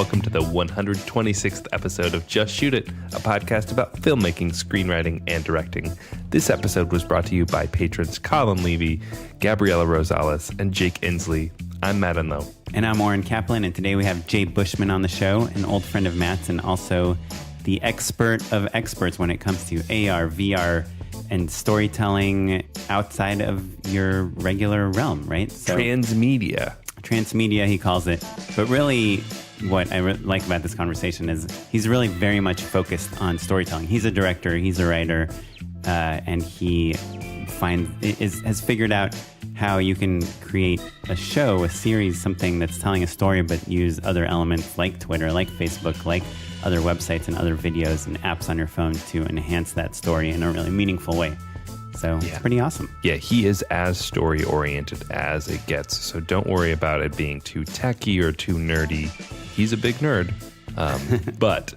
Welcome to the 126th episode of Just Shoot It, a podcast about filmmaking, screenwriting, and directing. This episode was brought to you by patrons Colin Levy, Gabriella Rosales, and Jake Inslee. I'm Matt Unlow. And I'm Oren Kaplan, and today we have Jay Bushman on the show, an old friend of Matt's and also the expert of experts when it comes to AR, VR, and storytelling outside of your regular realm, right? So, Transmedia, he calls it. But really, what I like about this conversation is he's really very much focused on storytelling. He's a director, he's a writer, and he has figured out how you can create a show, a series, something that's telling a story, but use other elements like Twitter, like Facebook, like other websites and other videos and apps on your phone to enhance that story in a really meaningful way. So It's pretty awesome. Yeah, he is as story-oriented as it gets, so don't worry about it being too techy or too nerdy. He's a big nerd, but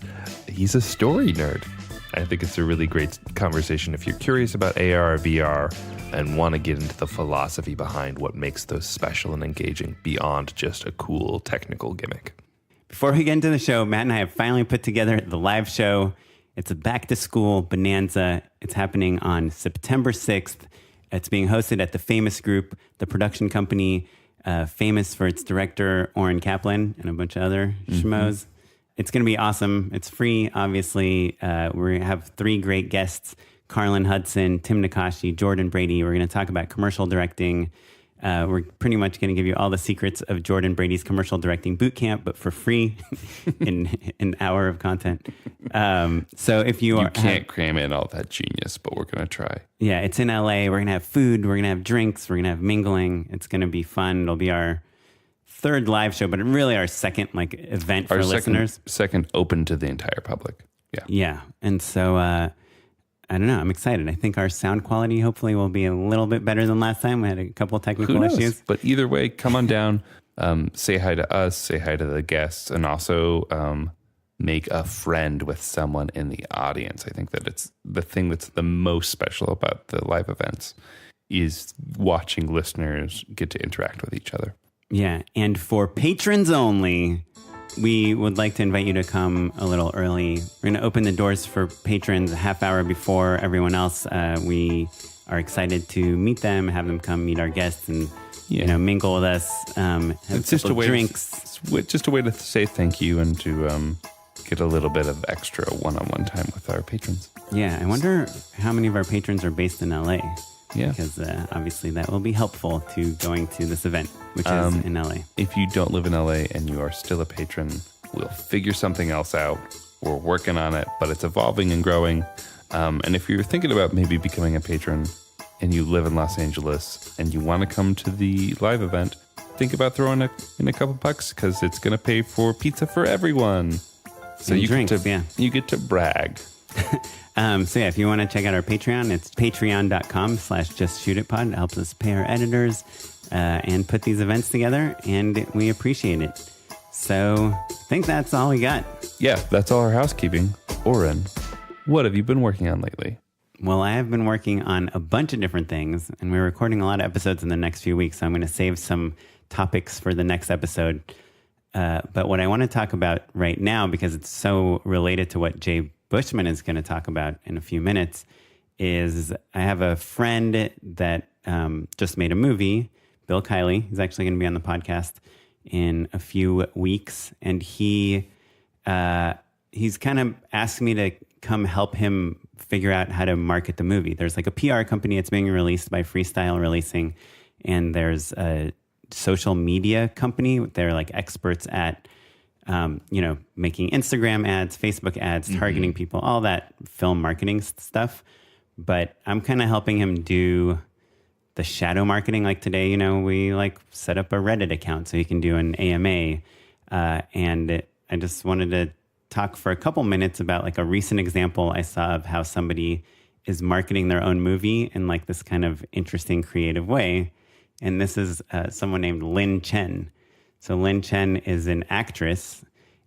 he's a story nerd. I think it's a really great conversation if you're curious about AR or VR and want to get into the philosophy behind what makes those special and engaging beyond just a cool technical gimmick. Before we get into the show, Matt and I have finally put together the live show. It's a back-to-school bonanza. It's happening on September 6th. It's being hosted at the Famous Group, the production company famous for its director, Oren Kaplan, and a bunch of other schmoes. It's going to be awesome. It's free, obviously. We have three great guests, Carlin Hudson, Tim Nakashi, Jordan Brady. We're going to talk about commercial directing. We're pretty much going to give you all the secrets of Jordan Brady's commercial directing boot camp, but for free in an hour of content. So if you can't cram in all that genius, but we're going to try. Yeah, it's in LA. We're going to have food. We're going to have drinks. We're going to have mingling. It's going to be fun. It'll be our third live show, but really our second event for listeners. Second open to the entire public. Yeah. Yeah. And so, I don't know. I'm excited. I think our sound quality hopefully will be a little bit better than last time. We had a couple of technical issues. But either way, come on down, say hi to us, say hi to the guests, and also make a friend with someone in the audience. I think that it's the thing that's the most special about the live events is watching listeners get to interact with each other. Yeah. And for patrons only, we would like to invite you to come a little early. We're going to open the doors for patrons a half hour before everyone else. We are excited to meet them, have them come meet our guests and mingle with us. It's just a way drinks. Just a way to say thank you and to get a little bit of extra one-on-one time with our patrons. Yeah, I wonder how many of our patrons are based in LA. Yeah. Because obviously that will be helpful to going to this event, which is in LA. If you don't live in LA and you are still a patron, we'll figure something else out. We're working on it, but it's evolving and growing. And if you're thinking about maybe becoming a patron and you live in Los Angeles and you want to come to the live event, think about throwing in a couple bucks because it's going to pay for pizza for everyone. So you get to brag. So if you want to check out our Patreon, it's patreon.com/justshootitpod. It helps us pay our editors and put these events together, and we appreciate it. So I think that's all we got. Yeah, that's all our housekeeping. Oren, what have you been working on lately? Well, I have been working on a bunch of different things, and we're recording a lot of episodes in the next few weeks, so I'm going to save some topics for the next episode. But what I want to talk about right now, because it's so related to what Jay Bushman is going to talk about in a few minutes, is I have a friend that just made a movie, Bill Kiley. He's actually going to be on the podcast in a few weeks. And he's kind of asked me to come help him figure out how to market the movie. There's like a PR company that's being released by Freestyle Releasing, and there's a social media company. They're like experts at making Instagram ads, Facebook ads, targeting people, all that film marketing stuff. But I'm kind of helping him do the shadow marketing. Like today, we set up a Reddit account so he can do an AMA. And I just wanted to talk for a couple minutes about like a recent example I saw of how somebody is marketing their own movie in like this kind of interesting, creative way. And this is someone named Lin Chen. So Lin Chen is an actress,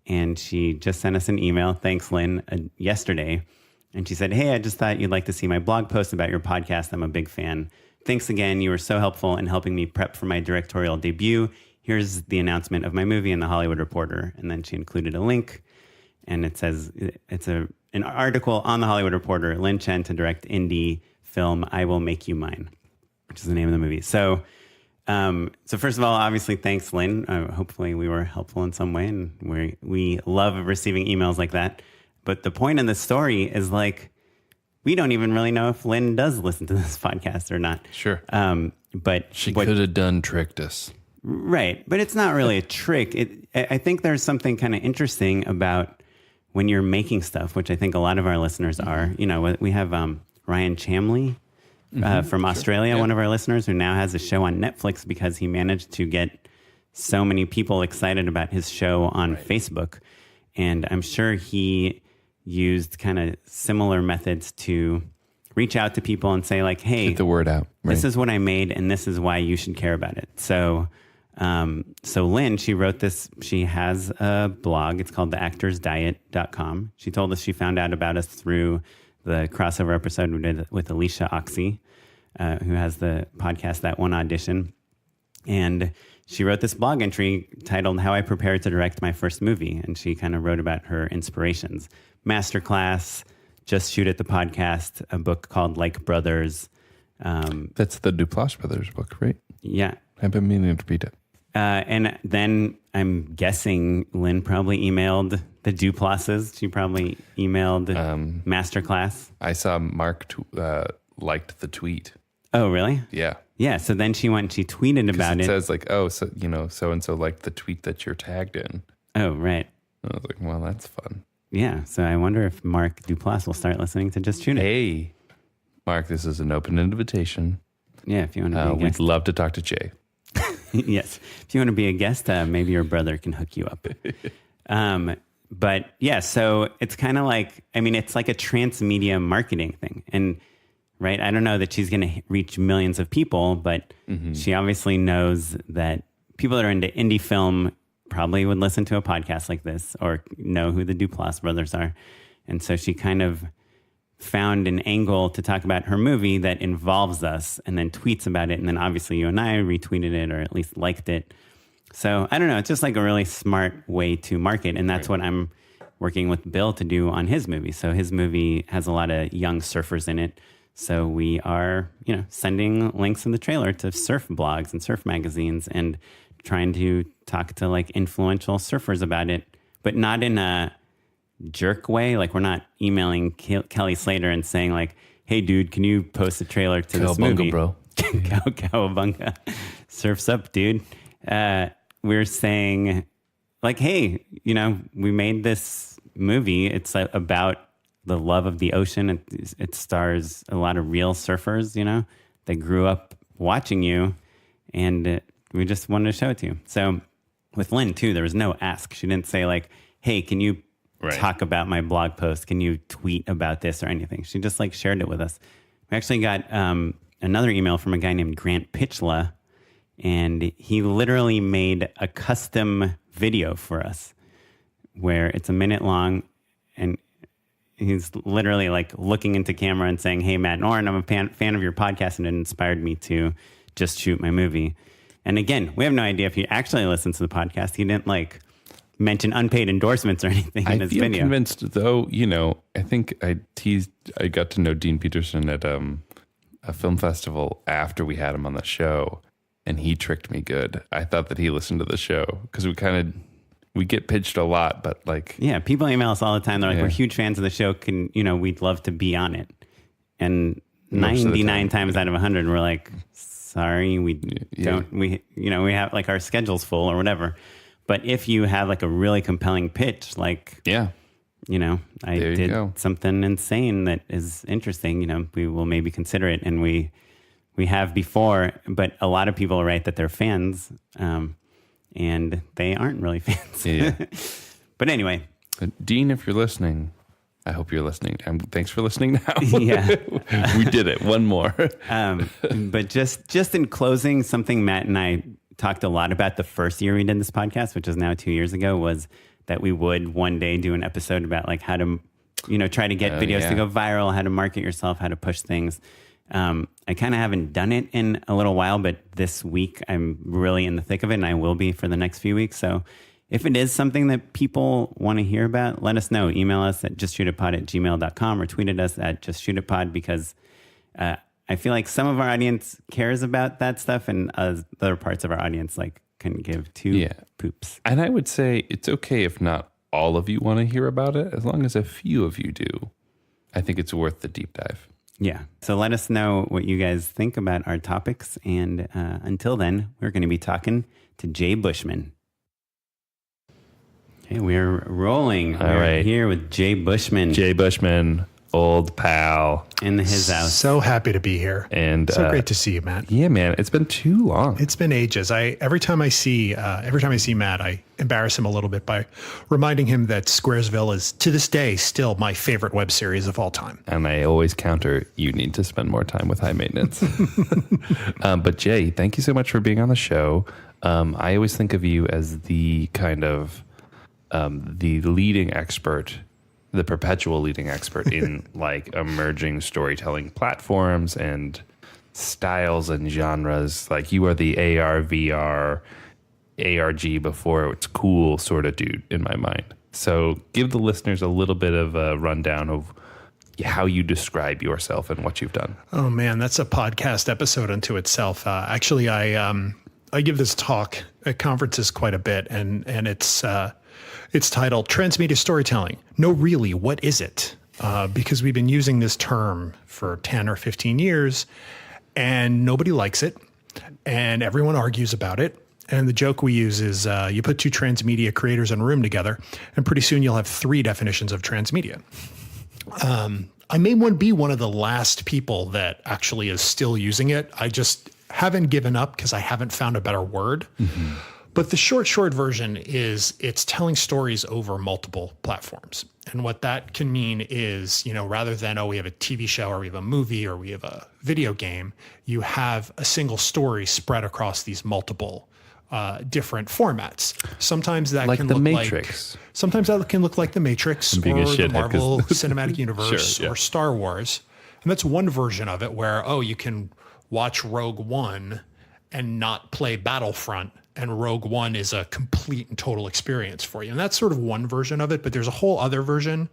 and she just sent us an email. Thanks, Lin, yesterday. And she said, "Hey, I just thought you'd like to see my blog post about your podcast. I'm a big fan. Thanks again. You were so helpful in helping me prep for my directorial debut. here's the announcement of my movie in the Hollywood Reporter. And then she included a link, and it says it's an article on the Hollywood Reporter, Lin Chen to direct indie film I Will Make You Mine, which is the name of the movie. So first of all, obviously, thanks, Lin. Hopefully we were helpful in some way, and we love receiving emails like that. But the point in the story is like, we don't even really know if Lin does listen to this podcast or not. Sure. But she could have done tricked us. Right. But it's not really a trick. I think there's something kind of interesting about when you're making stuff, which I think a lot of our listeners are. You know, we have Ryan Chamley from Australia, one of our listeners, who now has a show on Netflix because he managed to get so many people excited about his show on Facebook. And I'm sure he used kind of similar methods to reach out to people and say like, hey, get the word out. Right. This is what I made and this is why you should care about it. So Lynn, she wrote this, she has a blog. It's called theactorsdiet.com. She told us she found out about us through the crossover episode we did with Alicia Oxy, who has the podcast, That One Audition. And she wrote this blog entry titled How I Prepared to Direct My First Movie. And she kind of wrote about her inspirations. Masterclass, Just Shoot It, the podcast, a book called Like Brothers. That's the Duplass Brothers book, right? Yeah. I've been meaning to read it. And then I'm guessing Lynn probably emailed the Duplasses. She probably emailed Masterclass. I saw Mark liked the tweet. Oh, really? Yeah. Yeah. So then she went and she tweeted about it. It says like, oh, so, you know, so-and-so liked the tweet that you're tagged in. Oh, right. And I was like, well, that's fun. Yeah. So I wonder if Mark Duplass will start listening to Just Shoot It. Hey, Mark, this is an open invitation. Yeah. If you want to be a guest. We'd love to talk to Jay. Yes. If you want to be a guest, maybe your brother can hook you up. But yeah, so it's kind of like, I mean, it's like a transmedia marketing thing. And right, I don't know that she's going to reach millions of people, but she obviously knows that people that are into indie film probably would listen to a podcast like this or know who the Duplass brothers are. And so she kind of found an angle to talk about her movie that involves us and then tweets about it. And then obviously you and I retweeted it or at least liked it. So I don't know. It's just like a really smart way to market. And that's what I'm working with Bill to do on his movie. So his movie has a lot of young surfers in it. So we are, you know, sending links in the trailer to surf blogs and surf magazines and trying to talk to like influential surfers about it, but not in a jerk way. Like we're not emailing Kelly Slater and saying like, hey dude, can you post a trailer to this movie? Bro. Cowabunga. Surf's up, dude. We're saying like, hey, you know, we made this movie. It's about the love of the ocean. It stars a lot of real surfers, you know, they grew up watching you, and we just wanted to show it to you. So with Lynn too, there was no ask. She didn't say like, hey, can you talk about my blog post? Can you tweet about this or anything? She just like shared it with us. We actually got another email from a guy named Grant Pitchla, and he literally made a custom video for us where it's a minute long, and he's literally like looking into camera and saying, hey, Matt and Oren, I'm a fan of your podcast, and it inspired me to just shoot my movie. And again, we have no idea if he actually listens to the podcast. He didn't like mention unpaid endorsements or anything in his video. I'm convinced, though, you know, I think I got to know Dean Peterson at a film festival after we had him on the show, and he tricked me good. I thought that he listened to the show because we get pitched a lot, but like... Yeah, people email us all the time. They're like, we're huge fans of the show. We'd love to be on it. And 99 times out of 100, we're like, sorry, we don't, we have like our schedule's full or whatever. But if you have like a really compelling pitch, like, I did something insane that is interesting, you know, we will maybe consider it. And we have before, but a lot of people write that they're fans, and they aren't really fans. Yeah. But anyway. Dean, if you're listening, I hope you're listening. Thanks for listening now. Yeah. We did it. One more. But just in closing, something Matt and I talked a lot about the first year we did this podcast, which is now 2 years ago, was that we would one day do an episode about like how to, try to get videos to go viral, how to market yourself, how to push things. I kind of haven't done it in a little while, but this week I'm really in the thick of it, and I will be for the next few weeks. So if it is something that people want to hear about, let us know. Email us at justshootitpod@gmail.com or tweet at us at justshootitpod, because I feel like some of our audience cares about that stuff, and other parts of our audience couldn't give two poops. And I would say it's okay if not all of you want to hear about it, as long as a few of you do. I think it's worth the deep dive. Yeah. So let us know what you guys think about our topics. And until then, we're going to be talking to Jay Bushman. Okay, we're rolling. All right. Here with Jay Bushman. Jay Bushman, old pal. In his house. So happy to be here. And so great to see you, Matt. Yeah, man. It's been too long. It's been ages. Every time I see Matt, I embarrass him a little bit by reminding him that Squaresville is, to this day, still my favorite web series of all time. And I always counter, you need to spend more time with high maintenance. But Jay, thank you so much for being on the show. I always think of you as the kind of the leading expert, the perpetual leading expert in emerging storytelling platforms and styles and genres. Like, you are the AR, VR, ARG before it's cool sort of dude in my mind. So give the listeners a little bit of a rundown of how you describe yourself and what you've done. Oh man, that's a podcast episode unto itself. Actually, I give this talk at conferences quite a bit, and it's titled Transmedia Storytelling. No, really, what is it? Because we've been using this term for 10 or 15 years, and nobody likes it, and everyone argues about it. And the joke we use is you put two transmedia creators in a room together, and pretty soon you'll have three definitions of transmedia. I may be one of the last people that actually is still using it. I just haven't given up because I haven't found a better word. Mm-hmm. But the short version is it's telling stories over multiple platforms. And what that can mean is, rather than, we have a TV show or we have a movie or we have a video game, you have a single story spread across these multiple different formats. Sometimes that can look Matrix. Sometimes that can look like The Matrix or the Marvel Cinematic Universe or Star Wars. And that's one version of it where, you can watch Rogue One and not play Battlefront, and Rogue One is a complete and total experience for you. And that's sort of one version of it, but there's a whole other version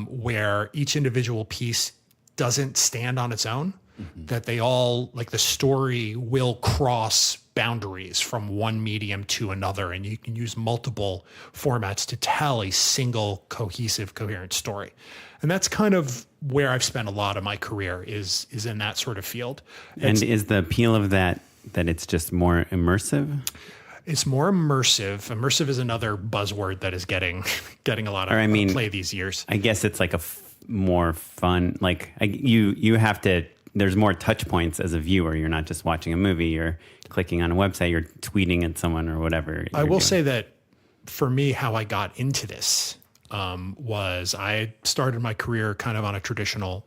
where each individual piece doesn't stand on its own, that they all, the story will cross boundaries from one medium to another, and you can use multiple formats to tell a single cohesive, coherent story. And that's kind of where I've spent a lot of my career is in that sort of field. And is the appeal of that it's just more immersive? It's more immersive. Immersive is another buzzword that is getting a lot of play these years. I guess it's more fun. You have to, there's more touch points as a viewer. You're not just watching a movie. You're clicking on a website. You're tweeting at someone or whatever. I will say that for me, how I got into this was I started my career kind of on a traditional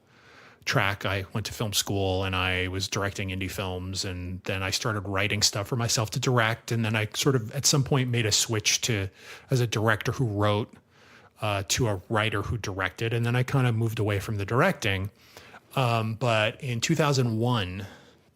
track. I went to film school and I was directing indie films, and then I started writing stuff for myself to direct. And then I sort of at some point made a switch to as a director who wrote to a writer who directed. And then I kind of moved away from the directing. But in 2001,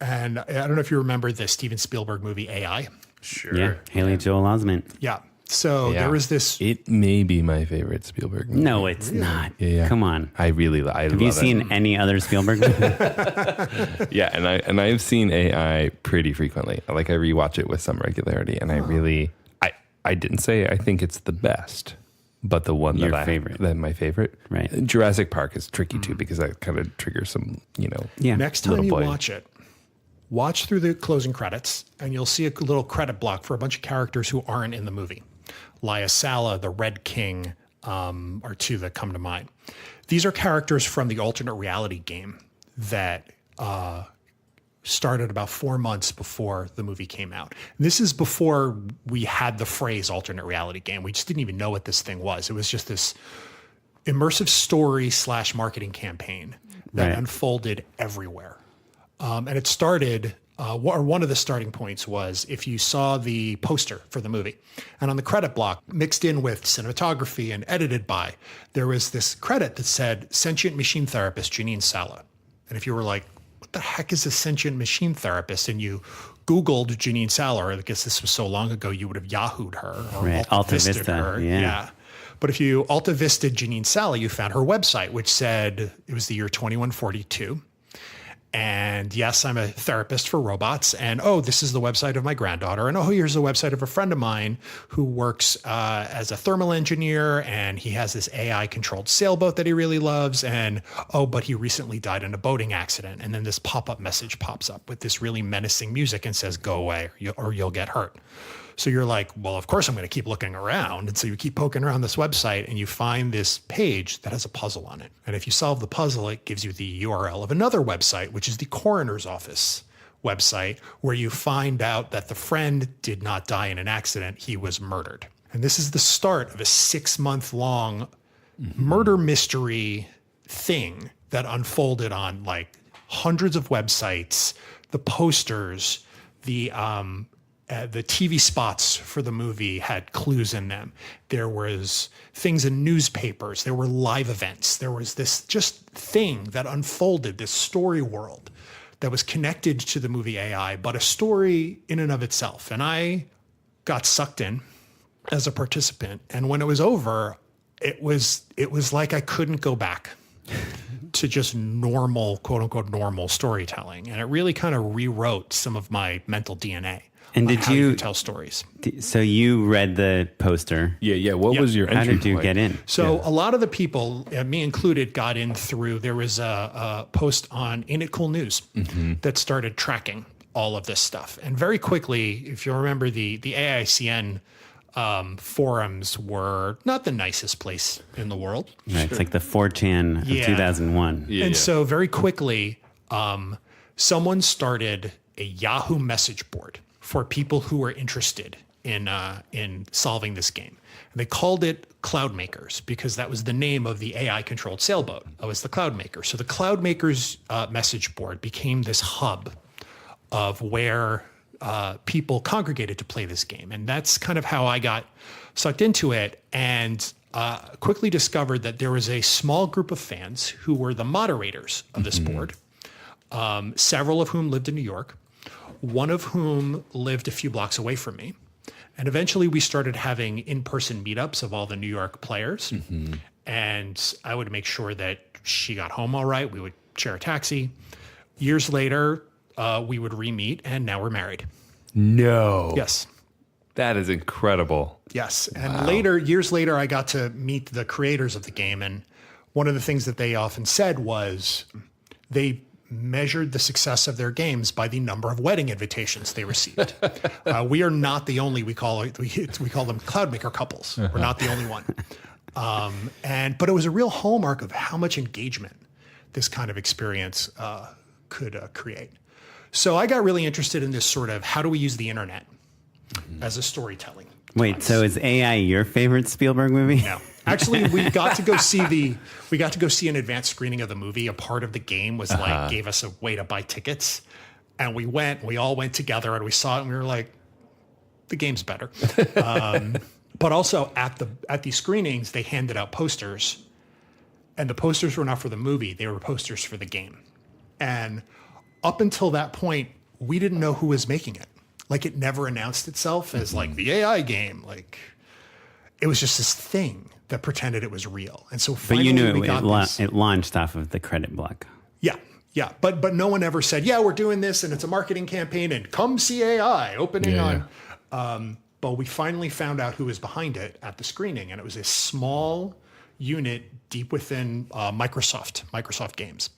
and I don't know if you remember the Steven Spielberg movie AI. Sure. Yeah. Haley Joel Osment. Yeah. So there was this. It may be my favorite Spielberg movie. No, it's not. Yeah. Come on. I love Have you seen any other Spielberg movie? Yeah, and I've seen AI pretty frequently. I rewatch it with some regularity, and I didn't say I think it's the best, but the one my favorite, right? Jurassic Park is tricky too, because that kind of triggers some, Next time you watch it, watch through the closing credits, and you'll see a little credit block for a bunch of characters who aren't in the movie. Lyasala, the Red King, are two that come to mind. These are characters from the alternate reality game that started about 4 months before the movie came out. This is before we had the phrase alternate reality game. We just didn't even know what this thing was. It was just this immersive story / marketing campaign that unfolded everywhere. And it started, one of the starting points was if you saw the poster for the movie, and on the credit block, mixed in with cinematography and edited by, there was this credit that said sentient machine therapist Janine Sala. And if you were like, what the heck is a sentient machine therapist? And you Googled Janine Saller. I guess this was so long ago, you would have Yahoo'd her or Right. Alta Alta Vista'd Vista, her. yeah. But if you Alta Vista'd Janine Saller, you found her website, which said it was the year 2142. And yes, I'm a therapist for robots. And oh, this is the website of my granddaughter. And oh, here's the website of a friend of mine who works as a thermal engineer. And he has this AI controlled sailboat that he really loves. And oh, but he recently died in a boating accident. And then this pop-up message pops up with this really menacing music and says, go away or you'll get hurt. So you're like, well, of course I'm going to keep looking around. And so you keep poking around this website and you find this page that has a puzzle on it. And if you solve the puzzle, it gives you the URL of another website, which is the coroner's office website, where you find out that the friend did not die in an accident. He was murdered. And this is the start of a 6-month-long murder mystery thing that unfolded on like hundreds of websites, the posters, the TV spots for the movie had clues in them. There was things in newspapers. There were live events. There was this just thing that unfolded, this story world that was connected to the movie AI, but a story in and of itself. And I got sucked in as a participant. And when it was over, it was like I couldn't go back to just normal, quote unquote, normal storytelling. And it really kind of rewrote some of my mental DNA. And did how you tell stories? So you read the poster. Yeah. What was your entry How did you point? get in? So a lot of the people, me included, got in through, there was a post on Ain't It Cool News that started tracking all of this stuff. And very quickly, if you remember, the AICN forums were not the nicest place in the world. Right, it's like the 4chan of Yeah. 2001. And so very quickly, someone started a Yahoo message board for people who were interested in solving this game. And they called it Cloudmakers because that was the name of the AI-controlled sailboat. That was the Cloudmaker. So the Cloudmakers message board became this hub of where people congregated to play this game. And that's kind of how I got sucked into it and quickly discovered that there was a small group of fans who were the moderators of this board, several of whom lived in New York, one of whom lived a few blocks away from me. And eventually we started having in-person meetups of all the New York players. And I would make sure that she got home all right. We would share a taxi. Years later, we would re-meet, and now we're married. No. Yes. That is incredible. Yes. And years later, I got to meet the creators of the game. And one of the things that they often said was they measured the success of their games by the number of wedding invitations they received. We are not the only, we call them Cloudmaker couples. We're not the only one. But it was a real hallmark of how much engagement this kind of experience could create. So I got really interested in this sort of, how do we use the internet as a storytelling Wait, device? so is AI your favorite Spielberg movie? No. Actually, we got to go see an advanced screening of the movie. A part of the game was gave us a way to buy tickets. And we all went together and we saw it and we were like, the game's better. But also at these screenings, they handed out posters, and the posters were not for the movie. They were posters for the game. And up until that point, we didn't know who was making it. Like, it never announced itself as like the AI game. Like, it was just this thing that pretended it was real. And so finally, But you knew we got it launched off of the credit block. Yeah. But no one ever said, yeah, we're doing this and it's a marketing campaign and come see AI opening on. But we finally found out who was behind it at the screening. And it was a small unit deep within Microsoft Games.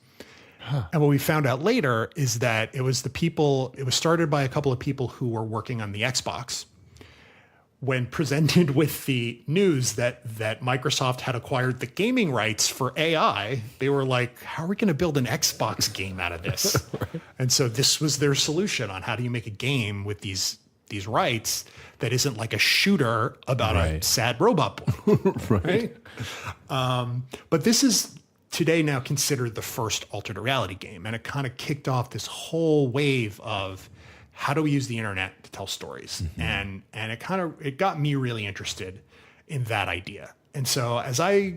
And what we found out later is that it was started by a couple of people who were working on the Xbox. When presented with the news that Microsoft had acquired the gaming rights for AI, they were like, how are we going to build an Xbox game out of this? Right. And so this was their solution on how do you make a game with these rights that isn't like a shooter about a sad robot boy. Right? But this is today now considered the first alternate reality game. And it kind of kicked off this whole wave of how do we use the internet to tell stories? And it got me really interested in that idea. And so as I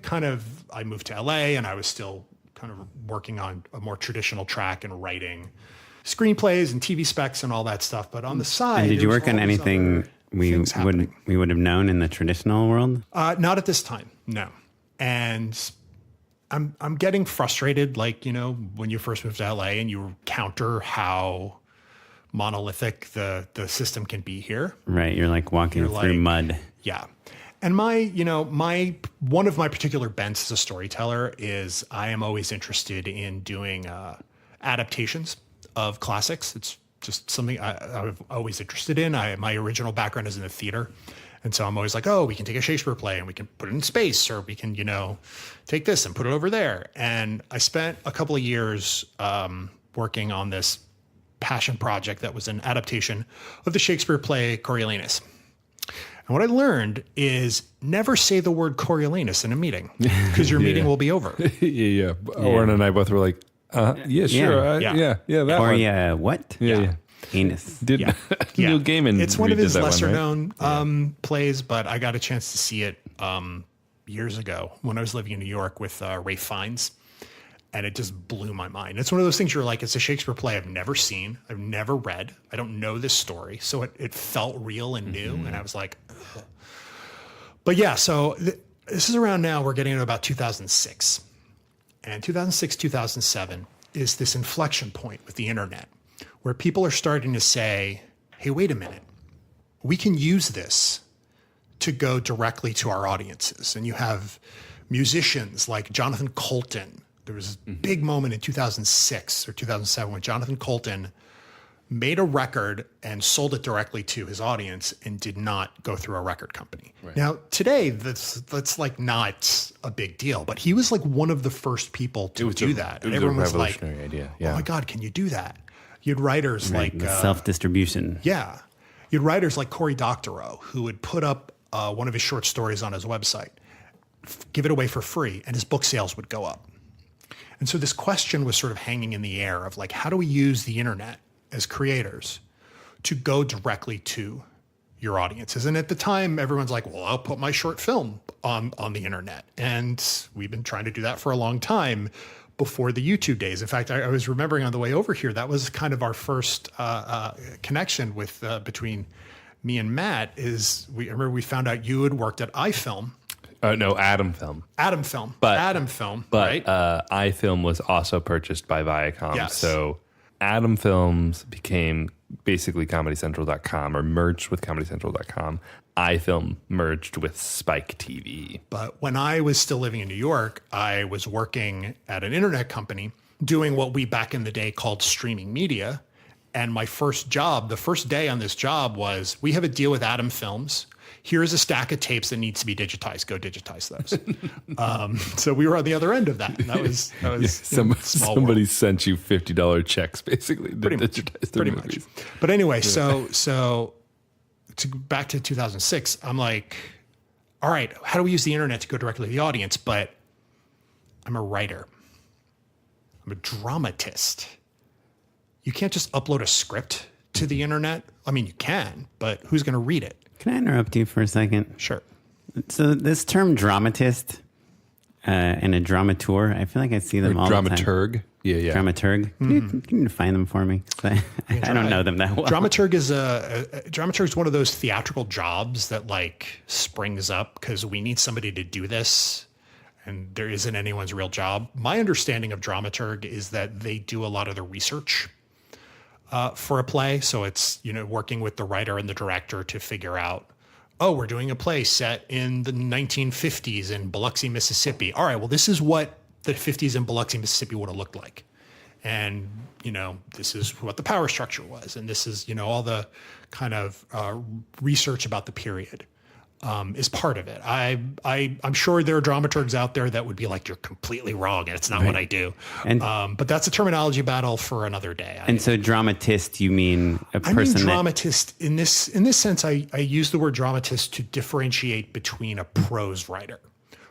moved to LA and I was still kind of working on a more traditional track and writing screenplays and TV specs and all that stuff. But on the side, and did you work on anything we would have known in the traditional world? Not at this time, no. And I'm getting frustrated, like, when you first moved to LA and you counter how monolithic the system can be here. Right, you're like walking through mud. Yeah. And one of my particular bents as a storyteller is I am always interested in doing adaptations of classics. It's just something I'm always interested in. My original background is in the theater. And so I'm always like, we can take a Shakespeare play and we can put it in space, or we can, take this and put it over there. And I spent a couple of years working on this passion project that was an adaptation of the Shakespeare play Coriolanus. And what I learned is never say the word Coriolanus in a meeting, because your meeting will be over. Yeah. Oren and I both were like, yeah, sure. Yeah. That Coria, one. What? Yeah. Anus. Neil Gaiman. It's one of his lesser known plays, but I got a chance to see it years ago when I was living in New York with Ralph Fiennes. And it just blew my mind. It's one of those things you're like, it's a Shakespeare play I've never seen, I've never read, I don't know this story. So it felt real and new. And I was like, ugh. But yeah, so this is around now, we're getting to about 2006. And 2006, 2007 is this inflection point with the internet where people are starting to say, hey, wait a minute, we can use this to go directly to our audiences. And you have musicians like Jonathan Coulton. There was a big moment in 2006 or 2007 when Jonathan Coulton made a record and sold it directly to his audience and did not go through a record company. Right. Now, today, that's like not a big deal, but he was like one of the first people to do that. It was a revolutionary idea. Yeah. Oh my God, can you do that? You had writers like... self-distribution. Yeah. You had writers like Cory Doctorow, who would put up one of his short stories on his website, give it away for free, and his book sales would go up. And so this question was sort of hanging in the air of like, how do we use the internet as creators to go directly to your audiences? And at the time, everyone's like, well, I'll put my short film on the internet. And we've been trying to do that for a long time before the YouTube days. In fact, I was remembering on the way over here, that was kind of our first connection with between me and Matt is I remember we found out you had worked at iFilm. No, Atom Film. Atom Film. But right? iFilm was also purchased by Viacom. Yes. So Atom Films became basically ComedyCentral.com or merged with ComedyCentral.com. iFilm merged with Spike TV. But when I was still living in New York, I was working at an internet company doing what we back in the day called streaming media. And my first job, the first day on this job was, we have a deal with Atom Films. Here's a stack of tapes that needs to be digitized. Go digitize those. So we were on the other end of that. And that was somebody sent you $50 checks basically to digitize their movies. Much. But anyway, so to go back to 2006, I'm like, all right, how do we use the internet to go directly to the audience? But I'm a writer. I'm a dramatist. You can't just upload a script to the internet. I mean, you can, but who's going to read it? Can I interrupt you for a second? Sure. So this term dramatist and a dramaturg, I feel like I see them all the time. Dramaturg. Yeah. Dramaturg. Can you define them for me? I don't know them that well. Dramaturg is one of those theatrical jobs that like springs up because we need somebody to do this, and there isn't anyone's real job. My understanding of dramaturg is that they do a lot of the research for a play. So it's, working with the writer and the director to figure out, we're doing a play set in the 1950s in Biloxi, Mississippi. All right, well, this is what the 50s in Biloxi, Mississippi would have looked like. And, this is what the power structure was. And this is, all the kind of research about the period is part of it. I'm sure there are dramaturgs out there that would be like, you're completely wrong, and it's not what I do. And, but that's a terminology battle for another day. And so dramatist, you mean a person? I mean dramatist in this sense. I use the word dramatist to differentiate between a prose writer,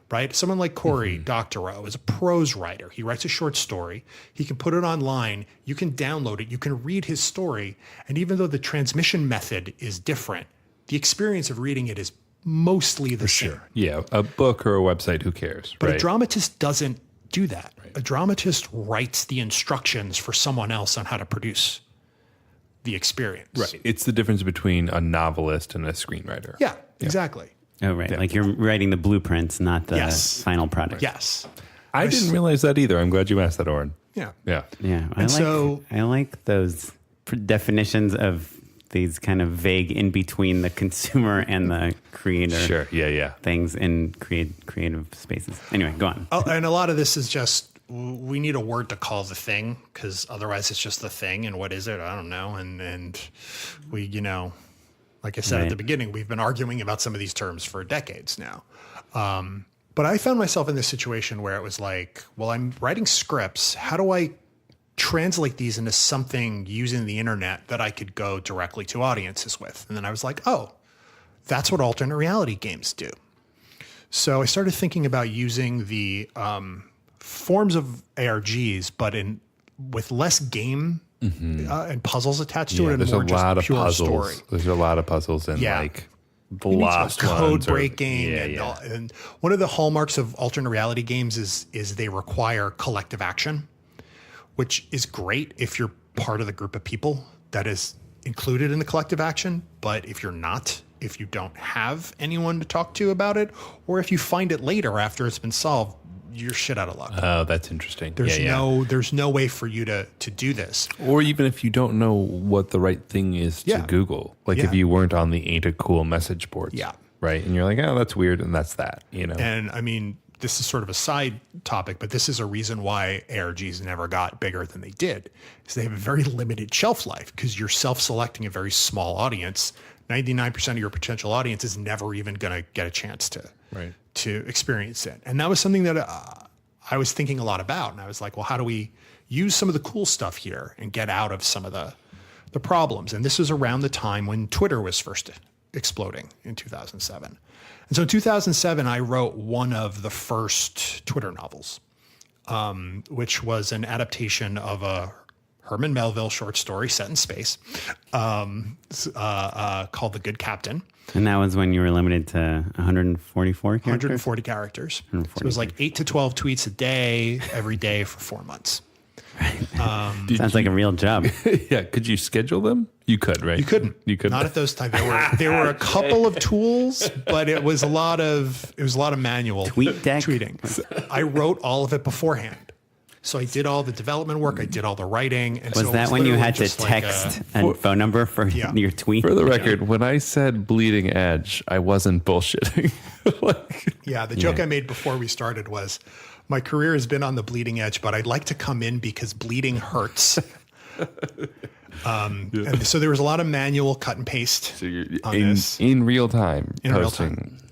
right? Someone like Cory Doctorow is a prose writer. He writes a short story. He can put it online. You can download it. You can read his story. And even though the transmission method is different, the experience of reading it is mostly the same. Sure. Yeah. A book or a website, who cares? But a dramatist doesn't do that. A dramatist writes the instructions for someone else on how to produce the experience. Right. It's the difference between a novelist and a screenwriter. Yeah, exactly. Oh, right. Like you're writing the blueprints, not the Yes. final product. Yes. I didn't realize that either. I'm glad you asked that, Oren. Yeah. Yeah. Yeah. And I like those definitions of these kind of vague in between the consumer and the creator Sure. Yeah. things in creative spaces. Anyway, go on. Oh, and a lot of this is just, we need a word to call the thing, because otherwise it's just the thing. And what is it? I don't know. And we, you know, like I said at the beginning, we've been arguing about some of these terms for decades now. But I found myself in this situation where it was like, well, I'm writing scripts. How do I translate these into something using the internet that I could go directly to audiences with? And then I was like, oh, that's what alternate reality games do. So I started thinking about using the forms of ARGs, but with less game and puzzles attached to it, and there's more a lot of just pure puzzles. story. There's a lot of puzzles and like the You need lost some code ones breaking, and one of the hallmarks of alternate reality games is they require collective action, which is great if you're part of the group of people that is included in the collective action. But if you're not, if you don't have anyone to talk to about it, or if you find it later after it's been solved, you're shit out of luck. Oh, that's interesting. There's no way for you to do this. Or even if you don't know what the right thing is to Google, like if you weren't on the Ain't It Cool message boards, right? And you're like, oh, that's weird, and that's that, you know. And I mean, this is sort of a side topic, but this is a reason why ARGs never got bigger than they did, is they have a very limited shelf life, because you're self-selecting a very small audience. 99% of your potential audience is never even going to get a chance to experience it. And that was something that I was thinking a lot about. And I was like, well, how do we use some of the cool stuff here and get out of some of the problems? And this was around the time when Twitter was first exploding in 2007. And so in 2007, I wrote one of the first Twitter novels, which was an adaptation of a Herman Melville short story set in space called The Good Captain. And that was when you were limited to 144 characters? 140 characters. So it was like 8 to 12 tweets a day, every day for 4 months. Sounds like a real job. Yeah. Could you schedule them? You could, right? You couldn't. Not at those times. There were a couple of tools, but it was a lot of manual tweeting. I wrote all of it beforehand. So I did all the development work. I did all the writing. And was that when you had to text a phone number for your tweet? For the record, when I said bleeding edge, I wasn't bullshitting. The joke I made before we started was, my career has been on the bleeding edge, but I'd like to come in because bleeding hurts. And so there was a lot of manual cut and paste in real time.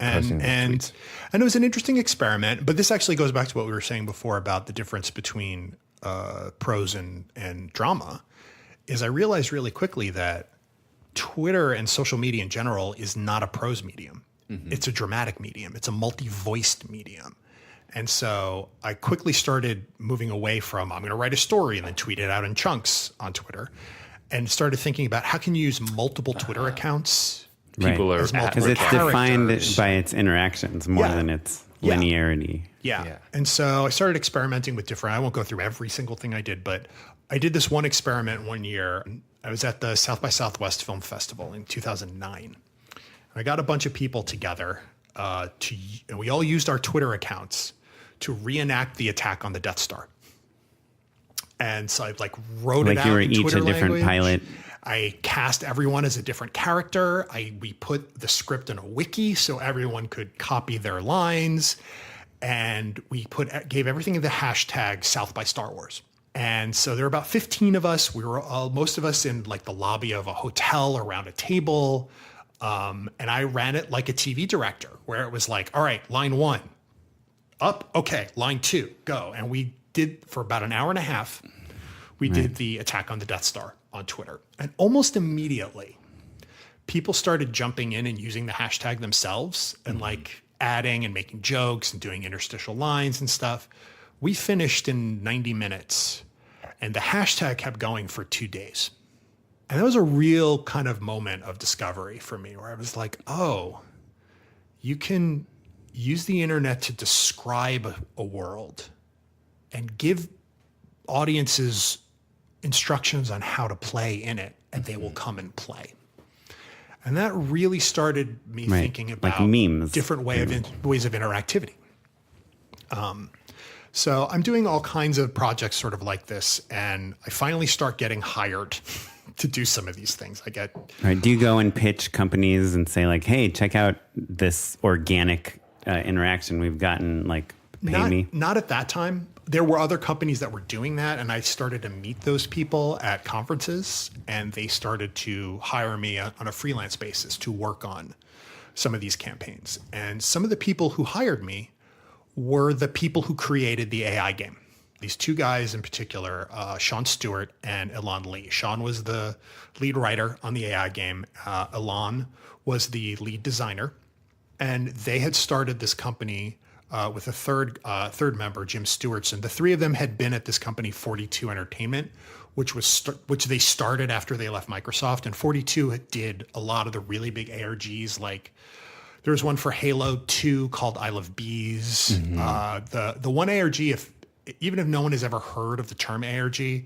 And it was an interesting experiment, but this actually goes back to what we were saying before about the difference between prose and drama. Is I realized really quickly that Twitter and social media in general is not a prose medium. Mm-hmm. It's a dramatic medium. It's a multi-voiced medium. And so I quickly started moving away from, I'm going to write a story and then tweet it out in chunks on Twitter, and started thinking about how can you use multiple Twitter accounts. People are because it's defined by its interactions more than its linearity. Yeah. And so I started experimenting with different, I won't go through every single thing I did, but I did this one experiment one year. I was at the South by Southwest Film Festival in 2009. And I got a bunch of people together and we all used our Twitter accounts to reenact the attack on the Death Star. And so I wrote it out. Like you were in each Twitter a different language. pilot. I cast everyone as a different character. We put the script in a wiki so everyone could copy their lines. And we gave everything the hashtag South by Star Wars. And so there were about 15 of us. We were most of us in the lobby of a hotel around a table. And I ran it like a TV director, where it was like, all right, line 1, up. Okay, line 2, go. And we did for about an hour and a half. We did the attack on the Death Star on Twitter. And almost immediately, people started jumping in and using the hashtag themselves and adding and making jokes and doing interstitial lines and stuff. We finished in 90 minutes and the hashtag kept going for 2 days. And that was a real kind of moment of discovery for me, where I was like, oh, you can use the internet to describe a world and give audiences instructions on how to play in it, and they will come and play. And that really started me thinking about like memes. Different ways of interactivity. So I'm doing all kinds of projects sort of like this, and I finally start getting hired to do some of these things. Do you go and pitch companies and say like, hey, check out this organic interaction we've gotten, like pay me? Not at that time. There were other companies that were doing that, and I started to meet those people at conferences, and they started to hire me on a freelance basis to work on some of these campaigns. And some of the people who hired me were the people who created the AI game. These two guys in particular, Sean Stewart and Elan Lee. Sean was the lead writer on the AI game. Elan was the lead designer. And they had started this company with a third member, Jim Stewartson. The three of them had been at this company, 42 Entertainment, which they started after they left Microsoft. And 42 did a lot of the really big ARGs, like there was one for Halo 2 called I Love Bees. The one ARG, even if no one has ever heard of the term ARG,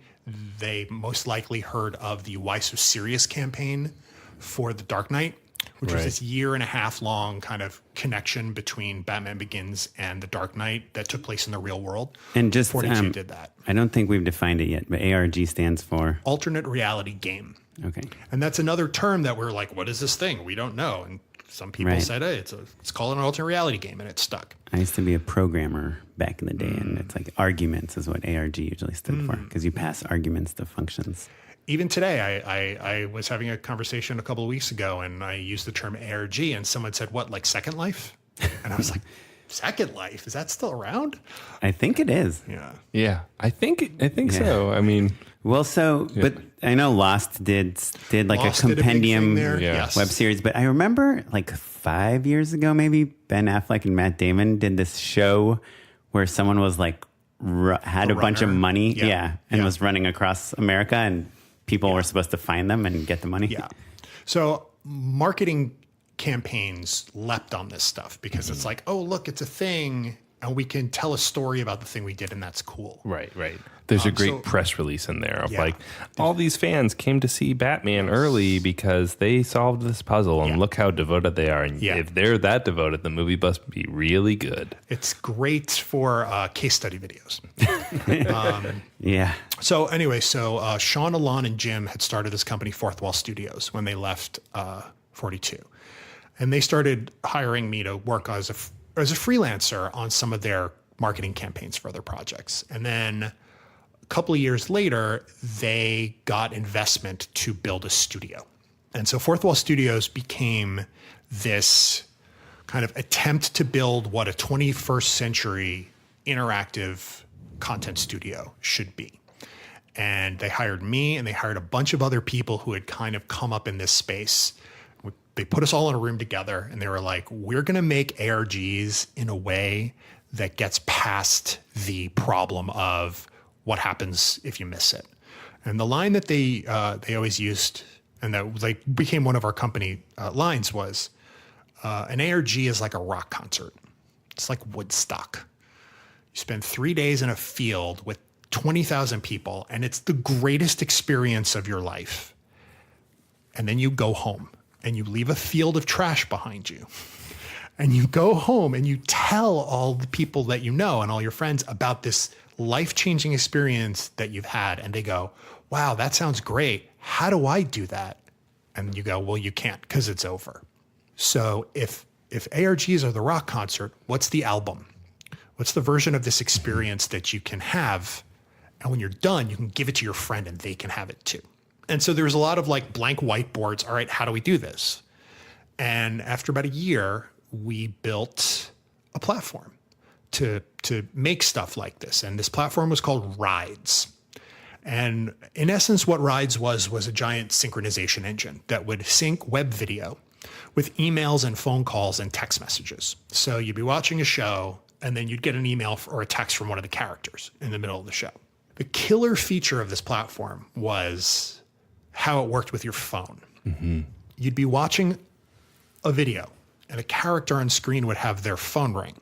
they most likely heard of the Why So Serious campaign for The Dark Knight, which was this 1.5 year long kind of connection between Batman Begins and The Dark Knight that took place in the real world. And just 42 did that. I don't think we've defined it yet, but ARG stands for Alternate Reality Game. Okay. And that's another term that we're like, what is this thing? We don't know. And some people said, hey, it's called an alternate reality game, and it stuck. I used to be a programmer back in the day, and it's like arguments is what ARG usually stood for, because you pass arguments to functions. Even today, I was having a conversation a couple of weeks ago, and I used the term ARG, and someone said, what, like Second Life? And I was like, Second Life? Is that still around? I think it is. Yeah, I think so. I mean, well, but I know Lost did like Lost a compendium Yes. web series, but I remember like 5 years ago, maybe Ben Affleck and Matt Damon did this show where someone was like had a bunch of money, and was running across America, and people were supposed to find them and get the money. Yeah. So marketing campaigns leapt on this stuff because it's like, oh, look, it's a thing, and we can tell a story about the thing we did, and that's cool. Right. There's a great press release in there of like, all these fans came to see Batman early because they solved this puzzle, and look how devoted they are. And if they're that devoted, the movie must be really good. It's great for case study videos. So anyway, Sean, Elan, and Jim had started this company, Fourthwall Studios, when they left 42. And they started hiring me to work as a freelancer on some of their marketing campaigns for other projects. And then a couple of years later, they got investment to build a studio. And so Fourthwall Studios became this kind of attempt to build what a 21st century interactive content studio should be. And they hired me, and they hired a bunch of other people who had kind of come up in this space. They put us all in a room together, and they were like, we're going to make ARGs in a way that gets past the problem of what happens if you miss it. And the line that they always used, and that like became one of our company lines, was an ARG is like a rock concert. It's like Woodstock. You spend 3 days in a field with 20,000 people, and it's the greatest experience of your life. And then you go home, and you leave a field of trash behind you. And you go home and you tell all the people that you know and all your friends about this life-changing experience that you've had. And they go, wow, that sounds great. How do I do that? And you go, well, you can't, because it's over. So if ARGs are the rock concert, what's the album? What's the version of this experience that you can have? And when you're done, you can give it to your friend and they can have it too. And so there's a lot of like blank whiteboards. All right, how do we do this? And after about a year, we built a platform to make stuff like this. And this platform was called Rides. And in essence, what Rides was a giant synchronization engine that would sync web video with emails and phone calls and text messages. So you'd be watching a show, and then you'd get an email or a text from one of the characters in the middle of the show. The killer feature of this platform was how it worked with your phone. Mm-hmm. You'd be watching a video, and a character on screen would have their phone ring.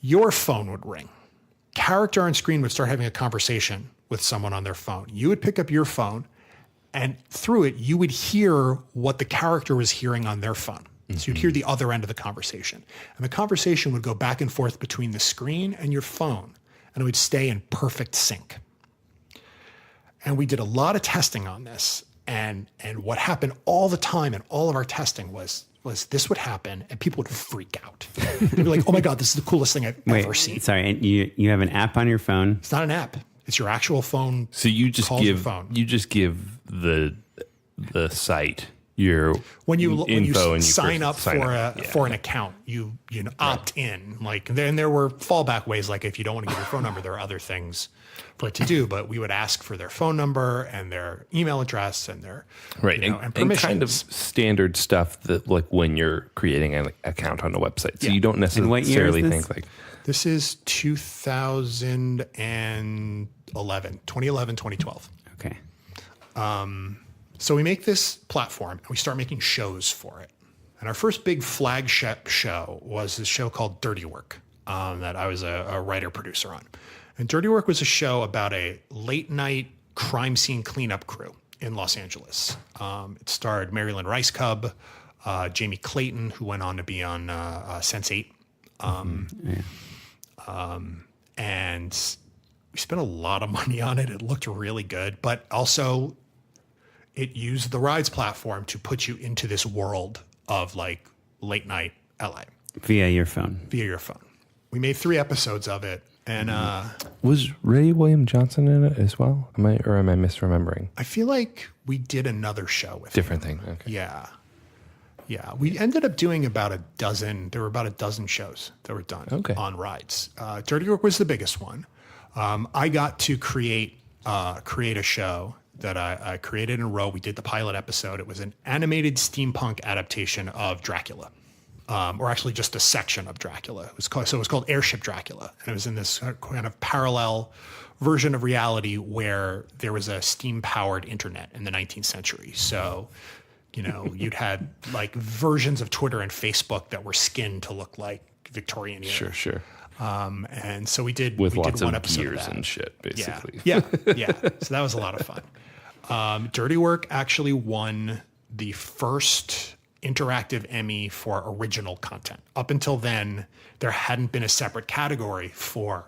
Your phone would ring, character on screen would start having a conversation with someone on their phone. You would pick up your phone, and through it, you would hear what the character was hearing on their phone. So you'd hear the other end of the conversation. And the conversation would go back and forth between the screen and your phone, and it would stay in perfect sync. And we did a lot of testing on this. And what happened all the time in all of our testing was this would happen and people would freak out. They'd be like, oh my God, this is the coolest thing I've ever seen. Sorry, and you have an app on your phone? It's not an app. It's your actual phone. So you just give the site your when you info and sign up for an account, you opt in. Like then there were fallback ways. Like if you don't want to give your phone number, there are other things for it to do. But we would ask for their phone number and their email address and their and permissions. And kind of standard stuff that like when you're creating an account on a website. So you don't necessarily think like this is 2011, 2012. Okay. So we make this platform and we start making shows for it. And our first big flagship show was this show called Dirty Work that I was a writer-producer on. And Dirty Work was a show about a late-night crime scene cleanup crew in Los Angeles. It starred Marilyn Rice Cub, Jamie Clayton, who went on to be on Sense8. And we spent a lot of money on it. It looked really good, but also it used the Rides platform to put you into this world of like late night LA. Via your phone. We made 3 episodes of it. And was Ray William Johnson in it as well? Am I misremembering? I feel like we did another show with different him. thing. Okay. Yeah. We ended up doing about a dozen. There were about a dozen shows that were done on Rides. Dirty Work was the biggest one. I got to create a show that I created in a row. We did the pilot episode. It was an animated steampunk adaptation of Dracula, or actually just a section of Dracula. It was called Airship Dracula, and it was in this kind of parallel version of reality where there was a steam-powered internet in the 19th century. So, you'd had like versions of Twitter and Facebook that were skinned to look like Victorian era. Sure. And so we did lots one of episode gears of that. and shit, basically. Yeah. So that was a lot of fun. Dirty Work actually won the first interactive Emmy for original content. Up until then, there hadn't been a separate category for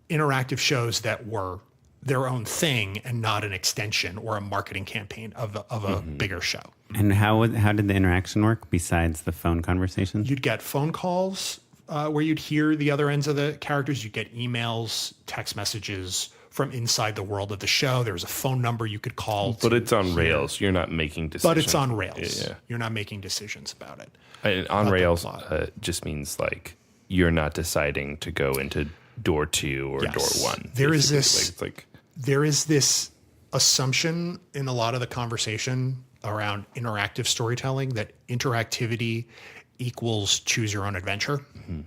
interactive shows that were their own thing and not an extension or a marketing campaign of a bigger show. And how did the interaction work besides the phone conversations? You'd get phone calls where you'd hear the other ends of the characters. You'd get emails, text messages from inside the world of the show. There was a phone number you could call. But it's on rails. You're not making decisions. But it's on rails. Yeah. You're not making decisions about it. And on rails just means like you're not deciding to go into door 2 or door 1. There is this assumption in a lot of the conversation around interactive storytelling that interactivity equals choose your own adventure. Mm-hmm.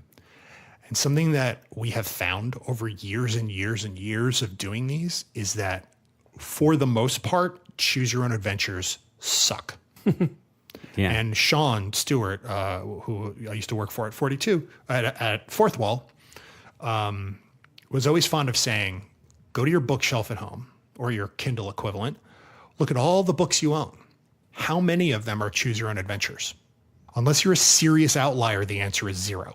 And something that we have found over years and years and years of doing these is that for the most part, choose your own adventures suck. Yeah. And Sean Stewart, who I used to work for at 42 at Fourthwall, was always fond of saying, go to your bookshelf at home or your Kindle equivalent, look at all the books you own. How many of them are choose your own adventures? Unless you're a serious outlier, the answer is 0.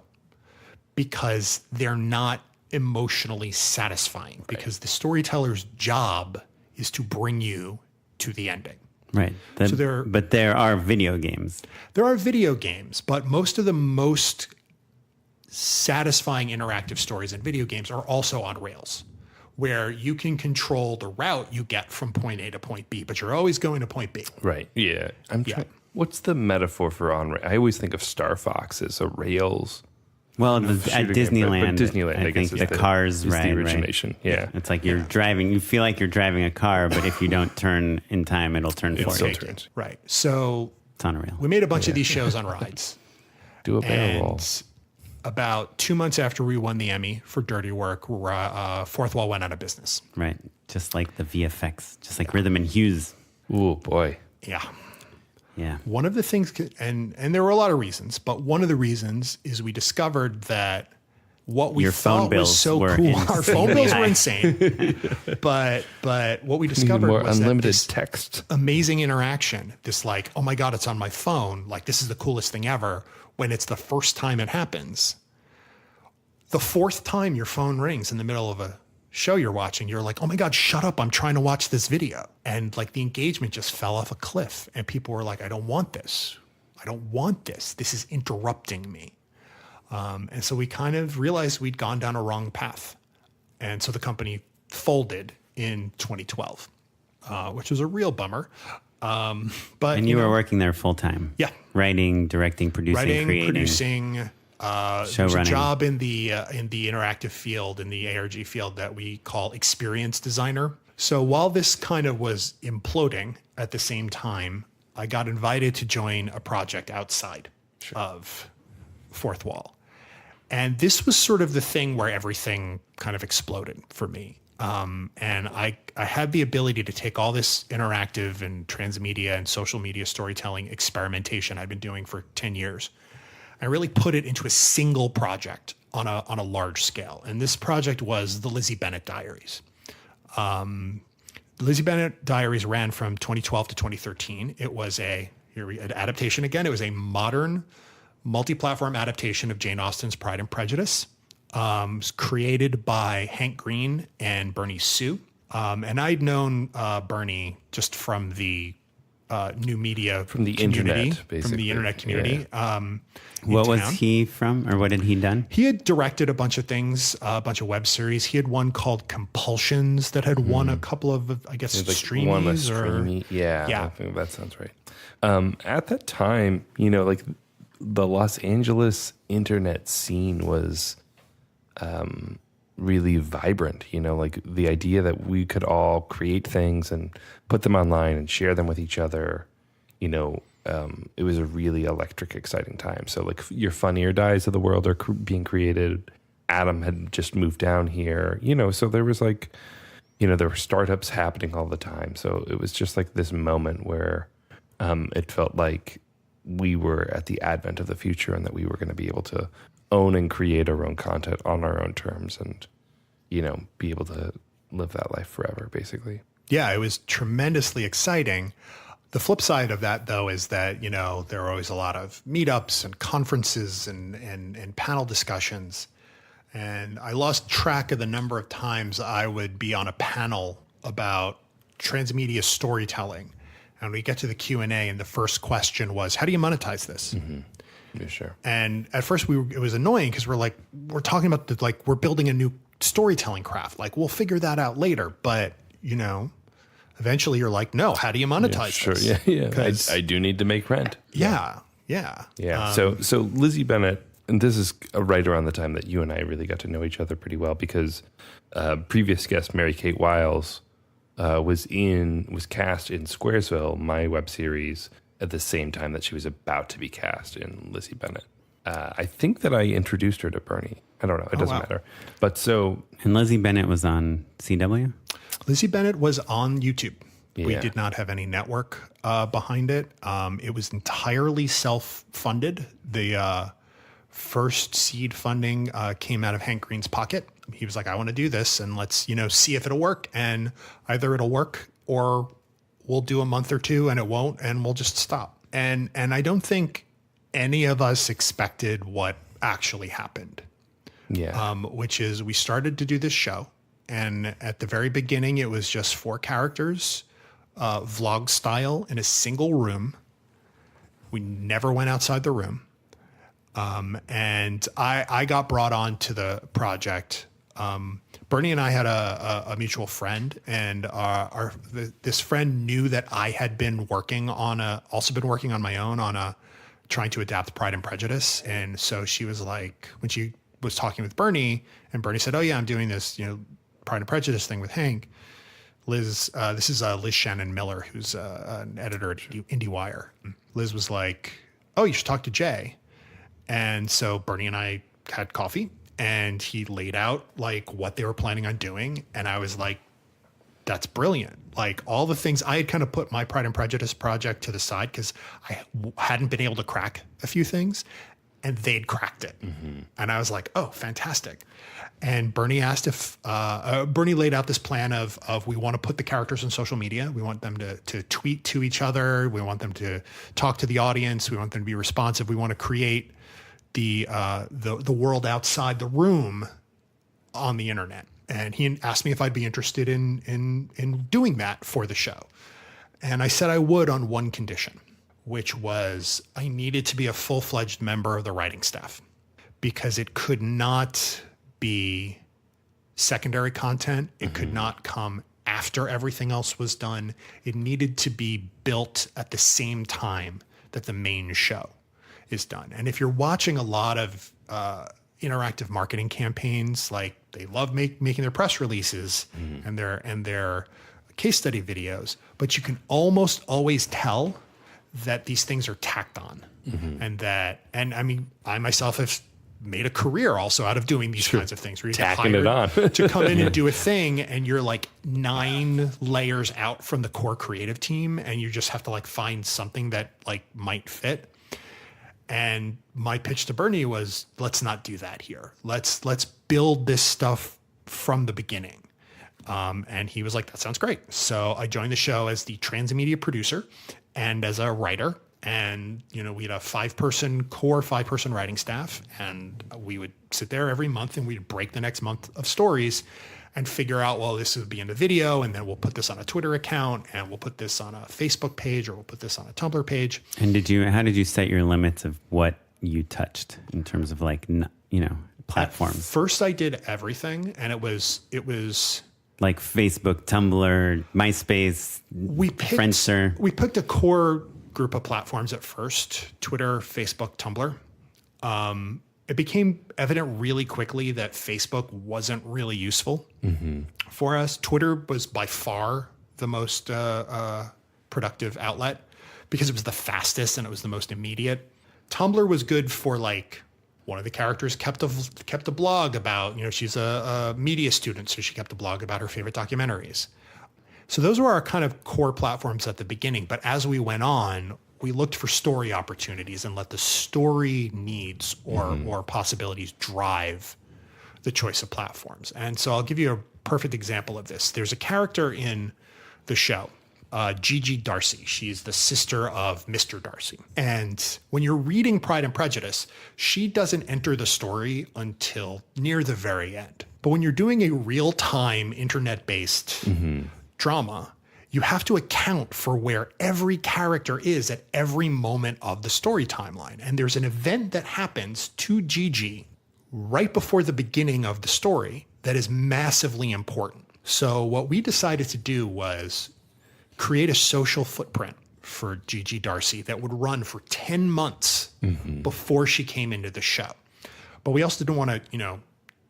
Because they're not emotionally satisfying. Right. Because the storyteller's job is to bring you to the ending. Right. But there are video games. There are video games, but most of the most satisfying interactive stories in video games are also on rails, where you can control the route you get from point A to point B, but you're always going to point B. Right. Yeah. What's the metaphor for on rails? I always think of Star Fox as a rails. Well, at Disneyland, Disneyland, I think the cars ride, the origination. Right? Yeah. It's like you're driving, you feel like you're driving a car, but if you don't turn in time, it'll turn it forward. Still turns. Right. So it's on a rail. We made a bunch of these shows on rides. Do a barrel roll. About 2 months after we won the Emmy for Dirty Work, Fourthwall went out of business. Right. Just like the VFX, just like Rhythm and Hues. Oh, boy. Yeah. Yeah. One of the things, and there were a lot of reasons, but one of the reasons is we discovered that what we Your phone thought was bills so were cool. Our phone insanely bills high. were insane. but what we discovered More was unlimited that this text. amazing interaction, this like, oh my God, it's on my phone. Like, this is the coolest thing ever. When it's the first time it happens. The fourth time your phone rings in the middle of a show you're watching, you're like, oh my God, shut up. I'm trying to watch this video. And like the engagement just fell off a cliff. And people were like, I don't want this. I don't want this. This is interrupting me. And so we kind of realized we'd gone down a wrong path. And so the company folded in 2012, which was a real bummer. But And you were working there full time. Yeah. Writing, directing, producing, creating. producing. There's a running. job in the interactive field, in the ARG field that we call experience designer. So while this kind of was imploding at the same time, I got invited to join a project outside of Fourthwall. And this was sort of the thing where everything kind of exploded for me. And I had the ability to take all this interactive and transmedia and social media storytelling experimentation I've been doing for 10 years. I really put it into a single project on a large scale. And this project was the Lizzie Bennet Diaries. The Lizzie Bennet Diaries ran from 2012 to 2013. It was an adaptation again. It was a modern multi-platform adaptation of Jane Austen's Pride and Prejudice. It was created by Hank Green and Bernie Sue. And I'd known Bernie just from the new media From the community, internet, basically. From the internet community. What was town. he from, or what had he done? He had directed a bunch of things, a bunch of web series. He had one called Compulsions that had won a couple of, I guess, streamies Yeah, I think that sounds right. At that time, like the Los Angeles internet scene was really vibrant. Like the idea that we could all create things and put them online and share them with each other. It was a really electric, exciting time. So like your Funny or Dies of the world are being created. Adam had just moved down here, so there was like, there were startups happening all the time. So it was just like this moment where it felt like we were at the advent of the future and that we were going to be able to own and create our own content on our own terms and, be able to live that life forever, basically. Yeah, it was tremendously exciting. The flip side of that, though, is that, there are always a lot of meetups and conferences and panel discussions. And I lost track of the number of times I would be on a panel about transmedia storytelling. And we get to the Q&A and the first question was, how do you monetize this? Mm-hmm. Yeah, sure. And at first it was annoying because we're talking about we're building a new storytelling craft. Like, we'll figure that out later. But, eventually you're like, no, how do you monetize this? Yeah. I do need to make rent. Yeah. So Lizzie Bennet, and this is right around the time that you and I really got to know each other pretty well because previous guest Mary Kate Wiles was cast in Squaresville, my web series, at the same time that she was about to be cast in Lizzie Bennet. I think that I introduced her to Bernie. I don't know. It doesn't matter. But And Lizzie Bennet was on CW? Lizzie Bennet was on YouTube. Yeah. We did not have any network behind it. It was entirely self-funded. The first seed funding came out of Hank Green's pocket. He was like, I want to do this and let's, see if it'll work. And either it'll work or we'll do a month or two and it won't and we'll just stop. And I don't think any of us expected what actually happened. yeah. Which is we started to do this show. And at the very beginning, it was just 4 characters, vlog style in a single room. We never went outside the room. And I got brought on to the project. Bernie and I had a mutual friend, and this friend knew that I had been working on my own trying to adapt Pride and Prejudice. And so she was like, when she was talking with Bernie, and Bernie said, oh yeah, I'm doing this, Pride and Prejudice thing with Hank. This is Liz Shannon Miller, who's an editor at IndieWire. Liz was like, oh, you should talk to Jay. And so Bernie and I had coffee and he laid out like what they were planning on doing. And I was like, that's brilliant. Like all the things I had kind of put my Pride and Prejudice project to the side because I hadn't been able to crack a few things. and they'd cracked it. And I was like, oh, fantastic. And Bernie asked if, Bernie laid out this plan of we want to put the characters on social media. We want them to tweet to each other. We want them to talk to the audience. We want them to be responsive. We want to create the world outside the room on the internet. And he asked me if I'd be interested in doing that for the show. And I said I would on one condition, which was I needed to be a full-fledged member of the writing staff, because it could not be secondary content. It could not come after everything else was done. It needed to be built at the same time that the main show is done. And if you're watching a lot of interactive marketing campaigns, like they love making their press releases and their case study videos, but you can almost always tell that these things are tacked on. And I mean, I myself have made a career also out of doing these kinds of things where you get Tacking it on. to come in and do a thing, and you're like 9 layers out from the core creative team, and you just have to like find something that like might fit. And my pitch to Bernie was, let's not do that here. Let's build this stuff from the beginning. And he was like, that sounds great. So I joined the show as the transmedia producer and as a writer. And, you know, we had a 5-person writing staff, and we would sit there every month and we'd break the next month of stories and figure out, well, this would be in the video, and then we'll put this on a Twitter account, and we'll put this on a Facebook page, or we'll put this on a Tumblr page. And how did you set your limits of what you touched in terms of like, you know, platforms? At first I did everything, and it was like Facebook, Tumblr, MySpace, Friendster. We picked a core group of platforms at first: Twitter, Facebook, Tumblr. It became evident really quickly that Facebook wasn't really useful for us. Twitter was by far the most productive outlet because it was the fastest and it was the most immediate. Tumblr was good for like, one of the characters kept a blog about, you know, she's a media student, so she kept a blog about her favorite documentaries. So those were our kind of core platforms at the beginning. But as we went on, we looked for story opportunities and let the story needs or possibilities drive the choice of platforms. And so I'll give you a perfect example of this. There's a character in the show, Gigi Darcy. She's the sister of Mr. Darcy. And when you're reading Pride and Prejudice, she doesn't enter the story until near the very end. But when you're doing a real-time internet-based drama, you have to account for where every character is at every moment of the story timeline. And there's an event that happens to Gigi right before the beginning of the story that is massively important. So what we decided to do was create a social footprint for Gigi Darcy that would run for 10 months before she came into the show. But we also didn't want to, you know,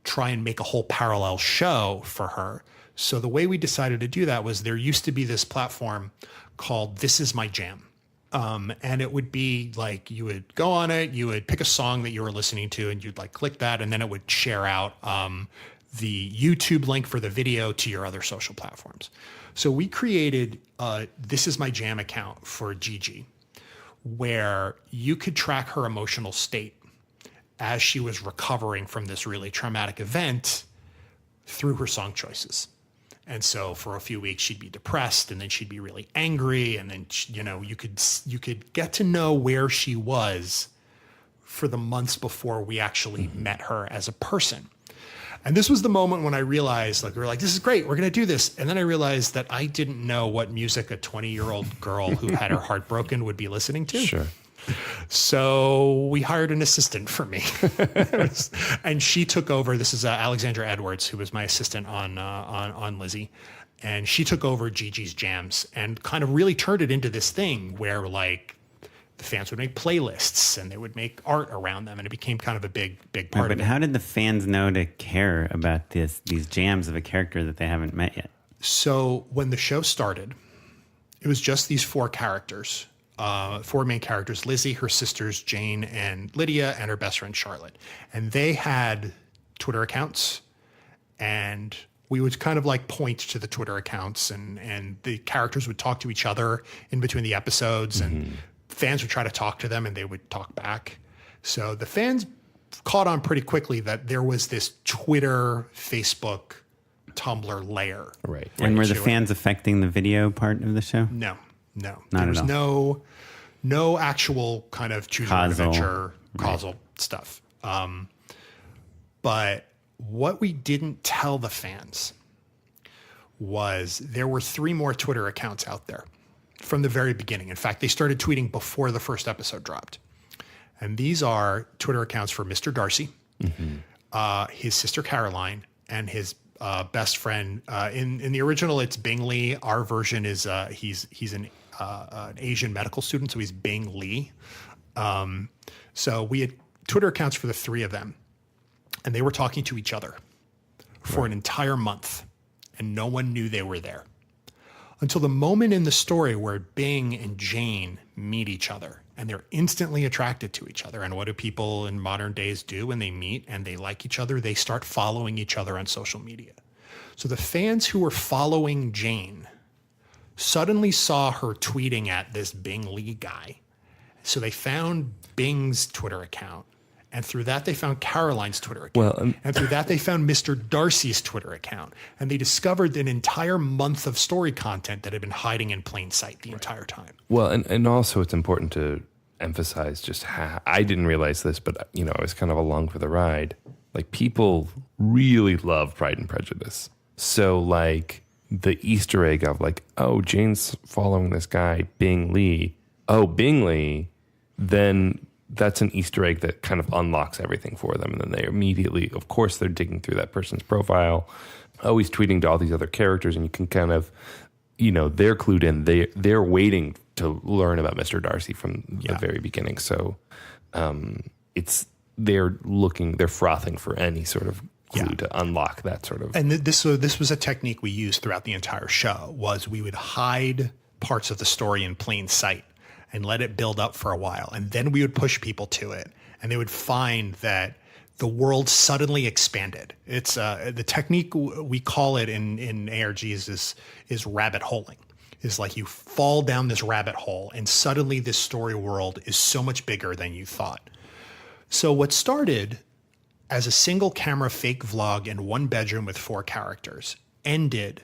try and make a whole parallel show for her. So the way we decided to do that was there used to be this platform called This Is My Jam. And it would be like, you would go on it, you would pick a song that you were listening to, and you'd like click that, and then it would share out the YouTube link for the video to your other social platforms. So we created This Is My Jam account for Gigi, where you could track her emotional state as she was recovering from this really traumatic event through her song choices. And so for a few weeks she'd be depressed, and then she'd be really angry, and then, you know, you could get to know where she was for the months before we actually met her as a person. And this was the moment when I realized, like, we were like, this is great, we're going to do this. And then I realized that I didn't know what music a 20-year-old girl who had her heart broken would be listening to. Sure. So we hired an assistant for me, and she took over. This is Alexandra Edwards, who was my assistant on Lizzie, and she took over Gigi's jams and kind of really turned it into this thing where, like, the fans would make playlists and they would make art around them, and it became kind of a big part of it. But how did the fans know to care about these jams of a character that they haven't met yet? So when the show started, it was just these 4 characters. 4 main characters: Lizzie, her sisters Jane and Lydia, and her best friend Charlotte. And they had Twitter accounts, and we would kind of like point to the Twitter accounts, and the characters would talk to each other in between the episodes, and fans would try to talk to them and they would talk back. So the fans caught on pretty quickly that there was this Twitter, Facebook, Tumblr layer. Right. And were the fans affecting the video part of the show? No. Not There was at all. no actual kind of choose your own adventure causal stuff. But what we didn't tell the fans was there were 3 more Twitter accounts out there from the very beginning. In fact, they started tweeting before the first episode dropped. And these are Twitter accounts for Mr. Darcy, his sister Caroline, and his best friend. In the original, it's Bing Lee. Our version is he's an Asian medical student, so he's Bing Lee. So we had Twitter accounts for the 3 of them, and they were talking to each other for an entire month, and no one knew they were there until the moment in the story where Bing and Jane meet each other, and they're instantly attracted to each other. And what do people in modern days do when they meet and they like each other? They start following each other on social media. So the fans who were following Jane suddenly saw her tweeting at this Bing Lee guy. So they found Bing's Twitter account. And through that, they found Caroline's Twitter account. And through that, they found Mr. Darcy's Twitter account. And they discovered an entire month of story content that had been hiding in plain sight the entire time. Well, and also it's important to emphasize just how, I didn't realize this, but I was kind of along for the ride. Like, people really love Pride and Prejudice. So like the Easter egg of like, oh, Jane's following this guy, Bing Lee. Oh, Bing Lee. Then that's an Easter egg that kind of unlocks everything for them. And then they immediately, of course, they're digging through that person's profile. Oh, he's tweeting to all these other characters, and you can kind of, they're clued in. They're waiting to learn about Mr. Darcy from the very beginning. So they're frothing for any sort of clue to unlock that sort of. And this was a technique we used throughout the entire show. Was we would hide parts of the story in plain sight and let it build up for a while. And then we would push people to it, and they would find that the world suddenly expanded. It's the technique we call it in ARGs is rabbit holing. Is like you fall down this rabbit hole, and suddenly this story world is so much bigger than you thought. So what started as a single camera fake vlog in one bedroom with 4 characters ended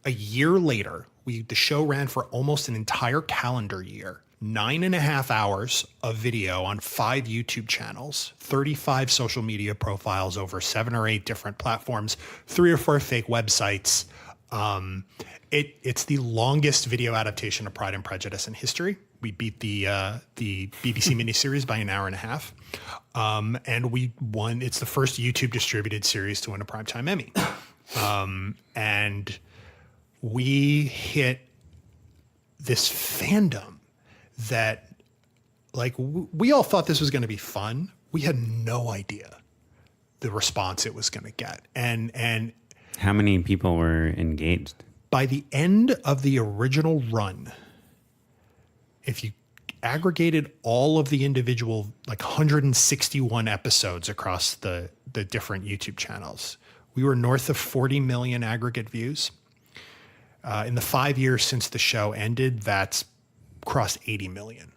a year later. The show ran for almost an entire calendar year. 9.5 hours of video on 5 YouTube channels, 35 social media profiles over 7 or 8 different platforms, 3 or 4 fake websites. It's the longest video adaptation of Pride and Prejudice in history. We beat the BBC miniseries by an hour and a half. And we won. It's the first YouTube distributed series to win a Primetime Emmy. And we hit this fandom that, like, we all thought this was going to be fun. We had no idea the response it was going to get. And how many people were engaged? By the end of the original run, if you aggregated all of the individual, like 161 episodes across the different YouTube channels, we were north of 40 million aggregate views. In the 5 years since the show ended, that's crossed 80 million,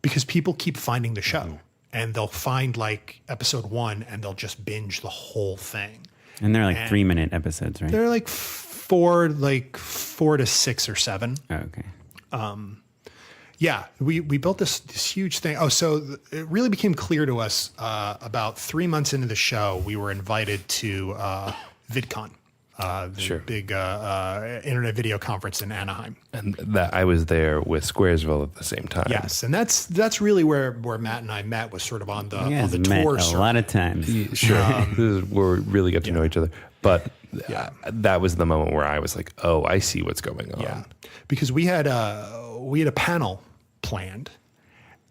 because people keep finding the show, and they'll find like episode 1 and they'll just binge the whole thing. And they're like 3-minute episodes, right? They're like 4 to 6 or 7. Oh, okay. Yeah, we built this huge thing. Oh, so it really became clear to us about 3 months into the show, we were invited to VidCon. The big internet video conference in Anaheim. And that I was there with Squaresville at the same time. Yes, and that's really where Matt and I met, was sort of on the tour. A lot of times. Sure. This is where we really get to know each other. But that was the moment where I was like, oh, I see what's going on. Yeah, because we had a panel planned,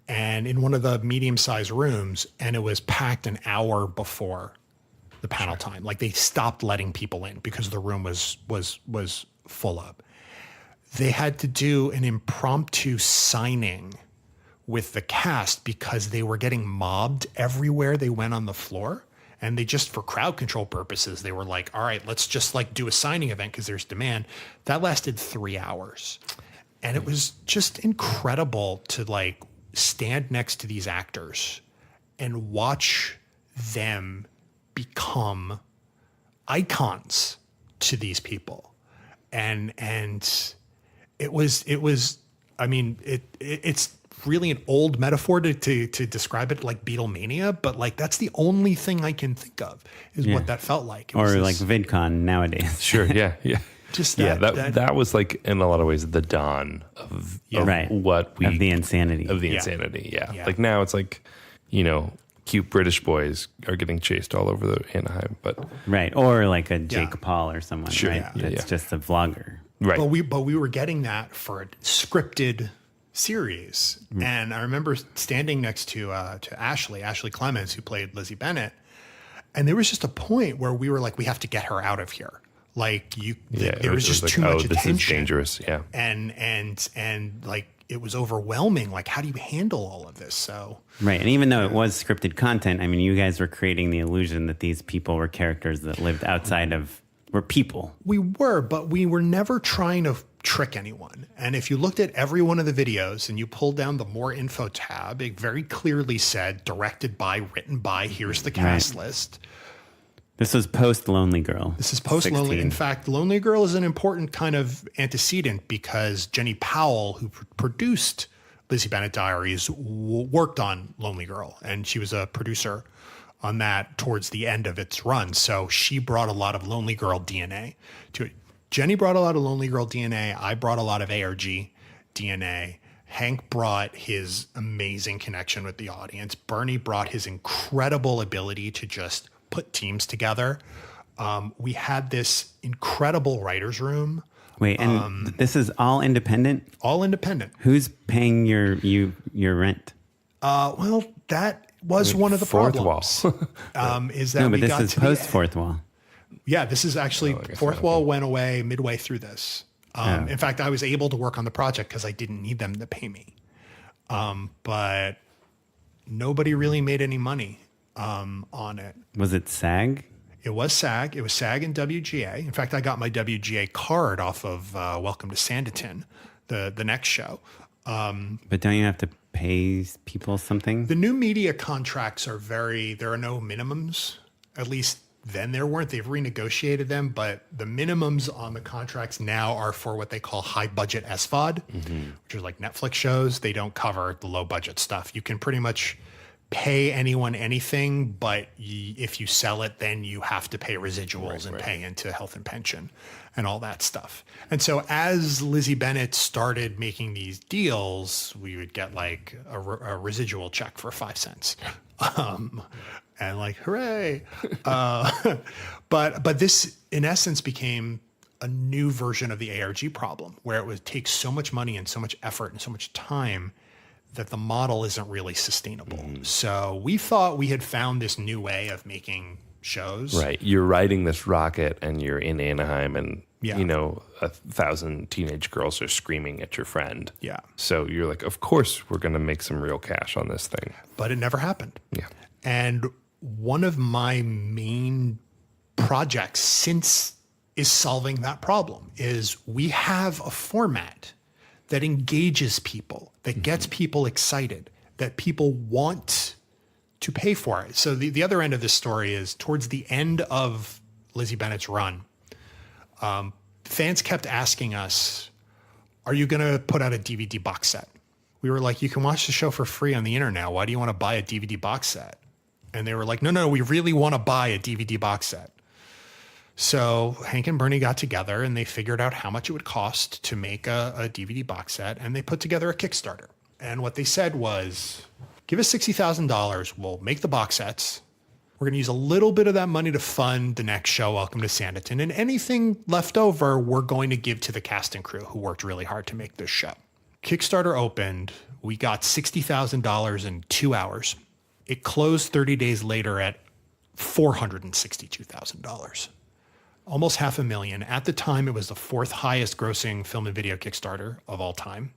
and in one of the medium-sized rooms, and it was packed an hour before the panel time. Like, they stopped letting people in because the room was full up. They had to do an impromptu signing with the cast because they were getting mobbed everywhere they went on the floor. And they just, for crowd control purposes, they were like, all right, let's just like do a signing event because there's demand. That lasted 3 hours. And it was just incredible to like stand next to these actors and watch them become icons to these people. And it was, I mean, it's really an old metaphor to describe it like Beatlemania, but like that's the only thing I can think of is what that felt like. Or like VidCon nowadays. Sure. Yeah. Yeah. Just that was like in a lot of ways the dawn of what we of the insanity. Yeah. Like now it's like, cute British boys are getting chased all over the Anaheim, but right. Or like a Jake Paul or someone, sure. right? It's just a vlogger. Right. But we were getting that for a scripted series. And I remember standing next to Ashley Clemens, who played Lizzie Bennet. And there was just a point where we were like, we have to get her out of here. Like there was just too much attention. This is dangerous. Yeah. And like, it was overwhelming. Like, how do you handle all of this? So right. And even though it was scripted content, I mean, you guys were creating the illusion that these people were characters that lived outside of, were people. We were, but we were never trying to trick anyone. And if you looked at every one of the videos and you pulled down the more info tab, it very clearly said directed by, written by, here's the cast list. This was post Lonely Girl. This is post Lonely. In fact, Lonely Girl is an important kind of antecedent because Jenny Powell, who produced Lizzie Bennet Diaries, worked on Lonely Girl, and she was a producer on that towards the end of its run. So she brought a lot of Lonely Girl DNA to it. Jenny brought a lot of Lonely Girl DNA. I brought a lot of ARG DNA. Hank brought his amazing connection with the audience. Bernie brought his incredible ability to just put teams together. We had this incredible writer's room. Wait, and this is all independent? All independent. Who's paying your rent? Well, that was one of the problems. Is that but this is post Fourthwall. Yeah, this is actually Fourthwall went away midway through this. In fact, I was able to work on the project because I didn't need them to pay me. But nobody really made any money on it. Was it SAG? It was SAG. It was SAG and WGA. In fact, I got my WGA card off of Welcome to Sanditon, the next show. But don't you have to pay people something? The new media contracts are there are no minimums. At least then there weren't. They've renegotiated them, but the minimums on the contracts now are for what they call high budget SVOD, which are like Netflix shows. They don't cover the low budget stuff. You can pretty much pay anyone anything, but if you sell it, then you have to pay residuals and pay into health and pension and all that stuff. And so as Lizzie Bennet started making these deals, we would get like a residual check for 5 cents. And like, hooray. But this, in essence, became a new version of the ARG problem, where it would take so much money and so much effort and so much time that the model isn't really sustainable. So we thought we had found this new way of making shows. Right. You're riding this rocket and you're in Anaheim and, 1,000 teenage girls are screaming at your friend. Yeah. So you're like, of course, we're going to make some real cash on this thing. But it never happened. Yeah. And one of my main projects since is solving that problem is we have a format that engages people, that gets people excited, that people want to pay for it. So the other end of this story is towards the end of Lizzie Bennet's run, fans kept asking us, are you going to put out a DVD box set? We were like, you can watch the show for free on the internet. Why do you want to buy a DVD box set? And they were like, no, we really want to buy a DVD box set. So Hank and Bernie got together and they figured out how much it would cost to make a DVD box set, and they put together a Kickstarter. And what they said was, give us $60,000, we'll make the box sets. We're going to use a little bit of that money to fund the next show, Welcome to Sanditon, and anything left over, we're going to give to the cast and crew who worked really hard to make this show. Kickstarter opened. We got $60,000 in 2 hours. It closed 30 days later at $462,000. Almost $500,000. At the time, it was the 4th highest grossing film and video Kickstarter of all time.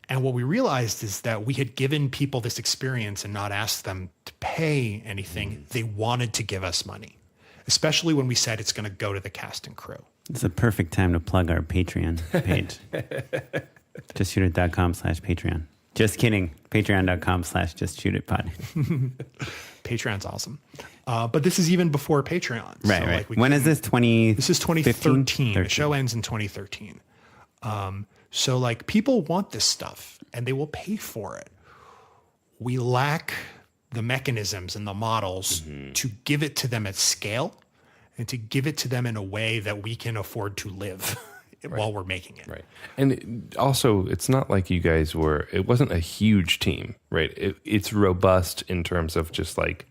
And what we realized is that we had given people this experience and not asked them to pay anything. They wanted to give us money, especially when we said it's going to go to the cast and crew. It's a perfect time to plug our Patreon page. JustShooter.com/Patreon. Just kidding. Patreon.com/justshootitpod. Patreon's awesome. But this is even before Patreon. Right, so, right. Like When is this? This is 2013. The show ends in 2013. So like people want this stuff and they will pay for it. We lack the mechanisms and the models to give it to them at scale and to give it to them in a way that we can afford to live while we're making it. Right. And also, it's not like you guys it wasn't a huge team, right? It's robust in terms of just like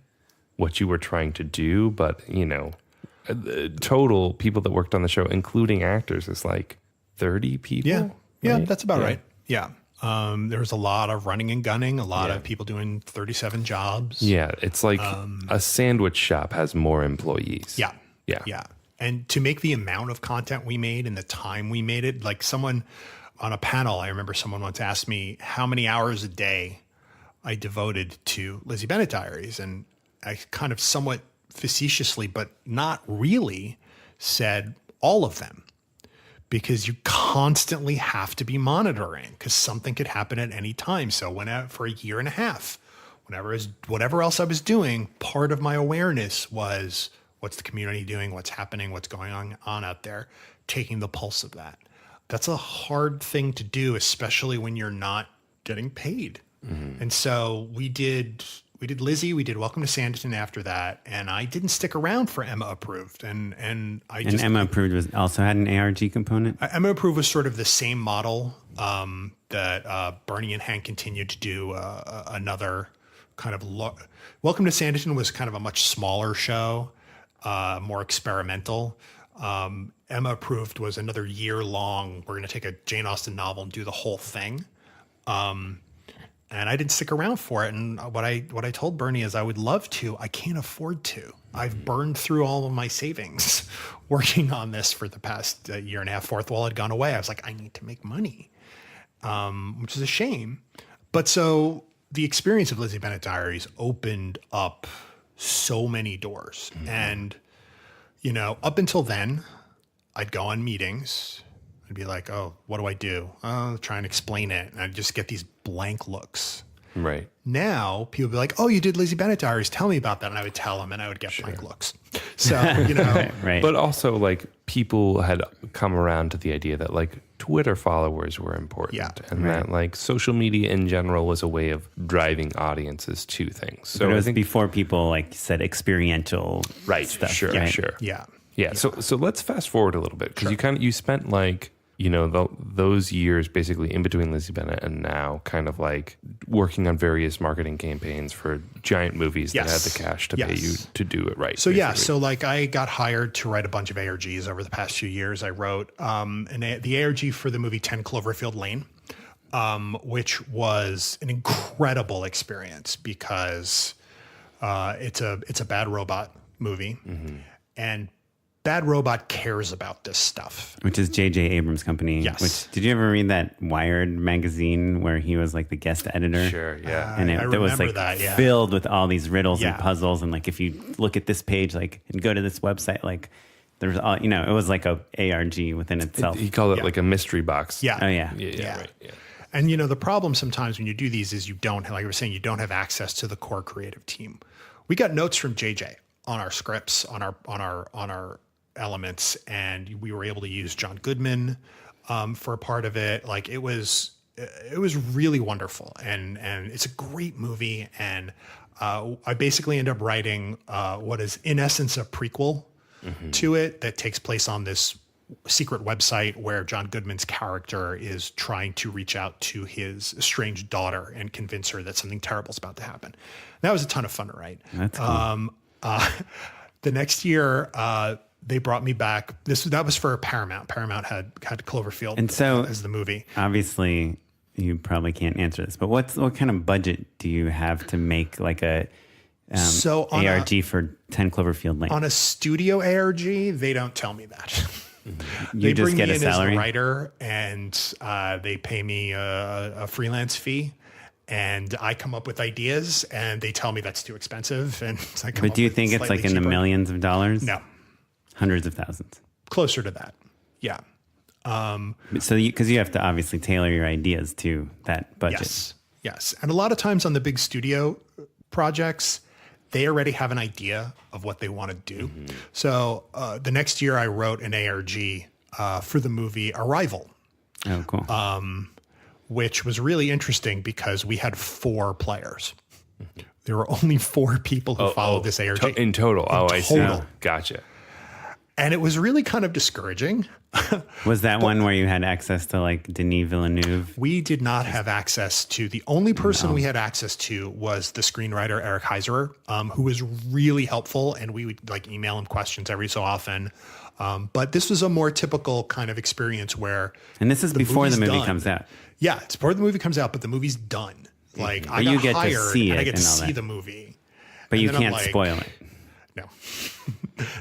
what you were trying to do. But, the total people that worked on the show, including actors, is like 30 people. Yeah. Yeah, right? that's about right. Yeah. There was a lot of running and gunning, a lot of people doing 37 jobs. Yeah, it's like a sandwich shop has more employees. Yeah. Yeah. Yeah. And to make the amount of content we made and the time we made it, like someone on a panel, I remember someone once asked me how many hours a day I devoted to Lizzie Bennet Diaries. And I kind of somewhat facetiously, but not really, said all of them. Because you constantly have to be monitoring because something could happen at any time. So for a year and a half, whatever else I was doing, part of my awareness was what's the community doing, what's happening, what's going on out there, taking the pulse of that. That's a hard thing to do, especially when you're not getting paid. Mm-hmm. And so we did Lizzie, we did Welcome to Sanditon after that, and I didn't stick around for Emma Approved. And Emma Approved also had an ARG component? Emma Approved was sort of the same model that Bernie and Hank continued to do another kind of Welcome to Sanditon was kind of a much smaller show, more experimental. Emma Approved was another year long. We're going to take a Jane Austen novel and do the whole thing. And I didn't stick around for it. And what I told Bernie is I would love to. I can't afford to. I've burned through all of my savings working on this for the past year and a half. Fourthwall had gone away. I was like, I need to make money, which is a shame. But so the experience of Lizzie Bennet Diaries opened up so many doors. Mm-hmm. And, up until then, I'd go on meetings. I'd be like, oh, what do I do? Try and explain it. And I'd just get these blank looks. Right. Now people would be like, oh, you did Lizzie Bennet Diaries. Tell me about that. And I would tell them and I would get blank looks. So, Right. But also like people had come around to the idea that like Twitter followers were important. Yeah. And that like social media in general was a way of driving audiences to things. So but it was before people like said experiential stuff. Sure. Right? Sure. Yeah. Yeah. So let's fast forward a little bit because you spent like, those years basically in between Lizzie Bennet and now kind of like working on various marketing campaigns for giant movies that had the cash to pay you to do it right. So basically. So like I got hired to write a bunch of ARGs over the past few years. I wrote the ARG for the movie 10 Cloverfield Lane, which was an incredible experience because it's a Bad Robot movie. Mm-hmm. And Bad Robot cares about this stuff. Which is J.J. Abrams' company. Yes. Did you ever read that Wired magazine where he was like the guest editor? Sure, yeah. And it was like filled with all these riddles and puzzles. And like if you look at this page like and go to this website, like there's all, it was like a ARG within itself. He called it like a mystery box. Yeah. Oh, yeah. Yeah. Right. Yeah. And the problem sometimes when you do these is you don't, like I was saying, you don't have access to the core creative team. We got notes from JJ on our scripts, on our elements, and we were able to use John Goodman for a part of it. Like it was really wonderful, and it's a great movie. And I basically end up writing what is in essence a prequel to it that takes place on this secret website where John Goodman's character is trying to reach out to his estranged daughter and convince her that something terrible is about to happen. That was a ton of fun to write. That's cool. The next year, they brought me back. That was for Paramount. Paramount had Cloverfield and so, as the movie. Obviously, you probably can't answer this, but what kind of budget do you have to make like a ARG for 10 Cloverfield Lane? On a studio ARG, they don't tell me that. You just get a salary? As a writer, and they pay me a freelance fee. And I come up with ideas, and they tell me that's too expensive. And I come but do you think it's like in the millions of dollars? No. Hundreds of thousands. Closer to that. Yeah. So because you have to obviously tailor your ideas to that budget. Yes. And a lot of times on the big studio projects, they already have an idea of what they want to do. So the next year I wrote an ARG for the movie Arrival. Oh, cool. Which was really interesting because we had 4 players. There were only 4 people who followed this ARG. In total. I see. Gotcha. And it was really kind of discouraging. Was that one where you had access to like Denis Villeneuve? We did not have access to, the only person we had access to was the screenwriter, Eric Heiserer, who was really helpful. And we would like email him questions every so often. But this was a more typical kind of experience where. And this is before the movie comes out. Yeah, it's before the movie comes out, but the movie's done. Like I got hired and I get to see the movie. But you can't spoil it. No.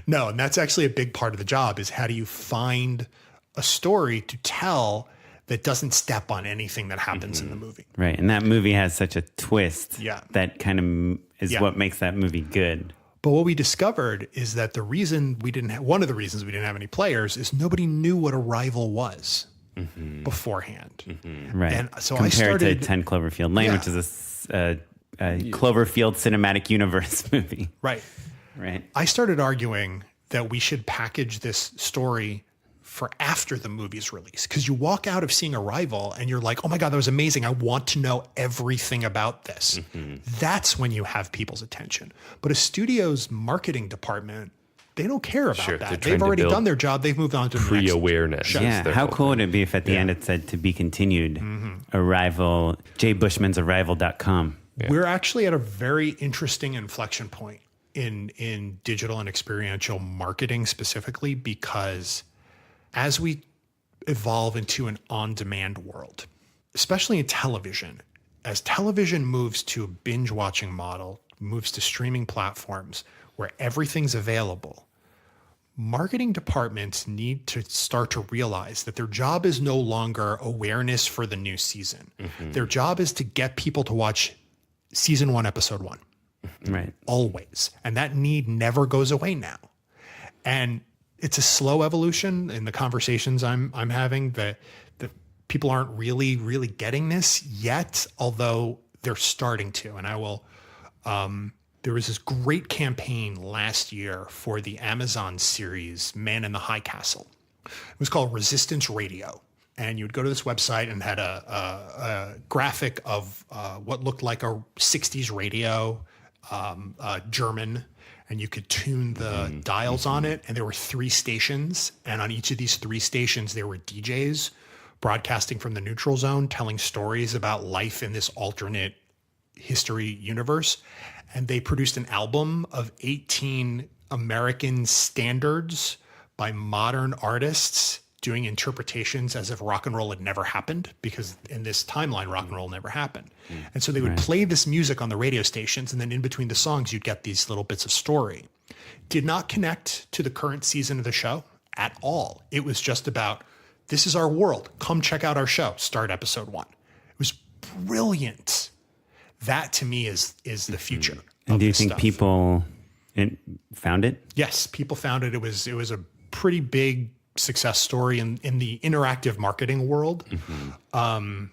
No, and that's actually a big part of the job is how do you find a story to tell that doesn't step on anything that happens in the movie. Right. And that movie has such a twist that kind of is what makes that movie good. But what we discovered is that the reason we didn't have, one of the reasons we didn't have any players is nobody knew what Arrival was beforehand. Right. And so compared I started to 10 Cloverfield Lane, which is a Cloverfield cinematic universe movie. Right. Right. I started arguing that we should package this story for after the movie's release. Because you walk out of seeing Arrival and you're like, oh my God, that was amazing. I want to know everything about this. That's when you have people's attention. But a studio's marketing department, they don't care about that. They've already done their job. They've moved on to the next pre-awareness. Yeah. How cool would it be if at the end it said to be continued, Arrival, jbushmansarrival.com. Yeah. We're actually at a very interesting inflection point in digital and experiential marketing specifically, because as we evolve into an on-demand world, especially in television, as television moves to a binge watching model, moves to streaming platforms where everything's available, marketing departments need to start to realize that their job is no longer awareness for the new season. Their job is to get people to watch season 1, episode 1. Right. Always. And that need never goes away now. And it's a slow evolution in the conversations I'm having that people aren't really getting this yet, although they're starting to. And I will, there was this great campaign last year for the Amazon series, Man in the High Castle. It was called Resistance Radio. And you would go to this website and had a graphic of what looked like a 60s radio, German, and you could tune the dials on it. And there were 3 stations. And on each of these 3 stations, there were DJs broadcasting from the neutral zone, telling stories about life in this alternate history universe. And they produced an album of 18 American standards by modern artists doing interpretations as if rock and roll had never happened, because in this timeline, rock and roll never happened. And so they would play this music on the radio stations, and then in between the songs, you'd get these little bits of story. Did not connect to the current season of the show at all. It was just about, this is our world. Come check out our show. Start episode 1. It was brilliant. That to me is the future. And do you think people found it? Yes, people found it. It was a pretty big success story in the interactive marketing world. It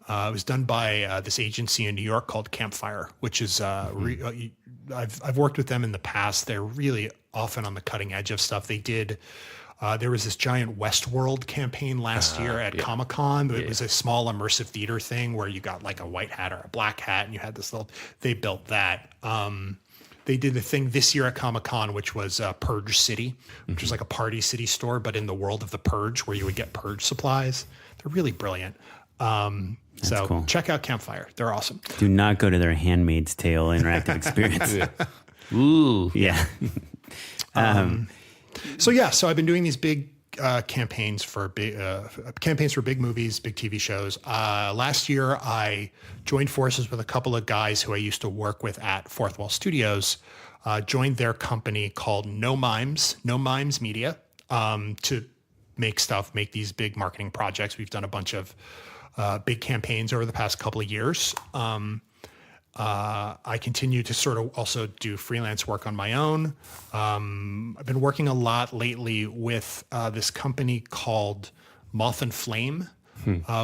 was done by this agency in New York called Campfire, which is I've worked with them in the past. They're really often on the cutting edge of stuff. They did. There was this giant Westworld campaign last year at Comic-Con. It was a small immersive theater thing where you got like a white hat or a black hat, and you had this little. They built that. They did the thing this year at Comic-Con, which was Purge City, which was like a Party City store, but in the world of the Purge, where you would get Purge supplies. They're really brilliant. So cool. Check out Campfire. They're awesome. Do not go to their Handmaid's Tale interactive experience. Ooh. Yeah. So I've been doing these big campaigns for big movies, big TV shows. Last year, I joined forces with a couple of guys who I used to work with at Fourthwall Studios. Joined their company called No Mimes Media, to make these big marketing projects. We've done a bunch of big campaigns over the past couple of years. I continue to sort of also do freelance work on my own. I've been working a lot lately with this company called Moth and Flame,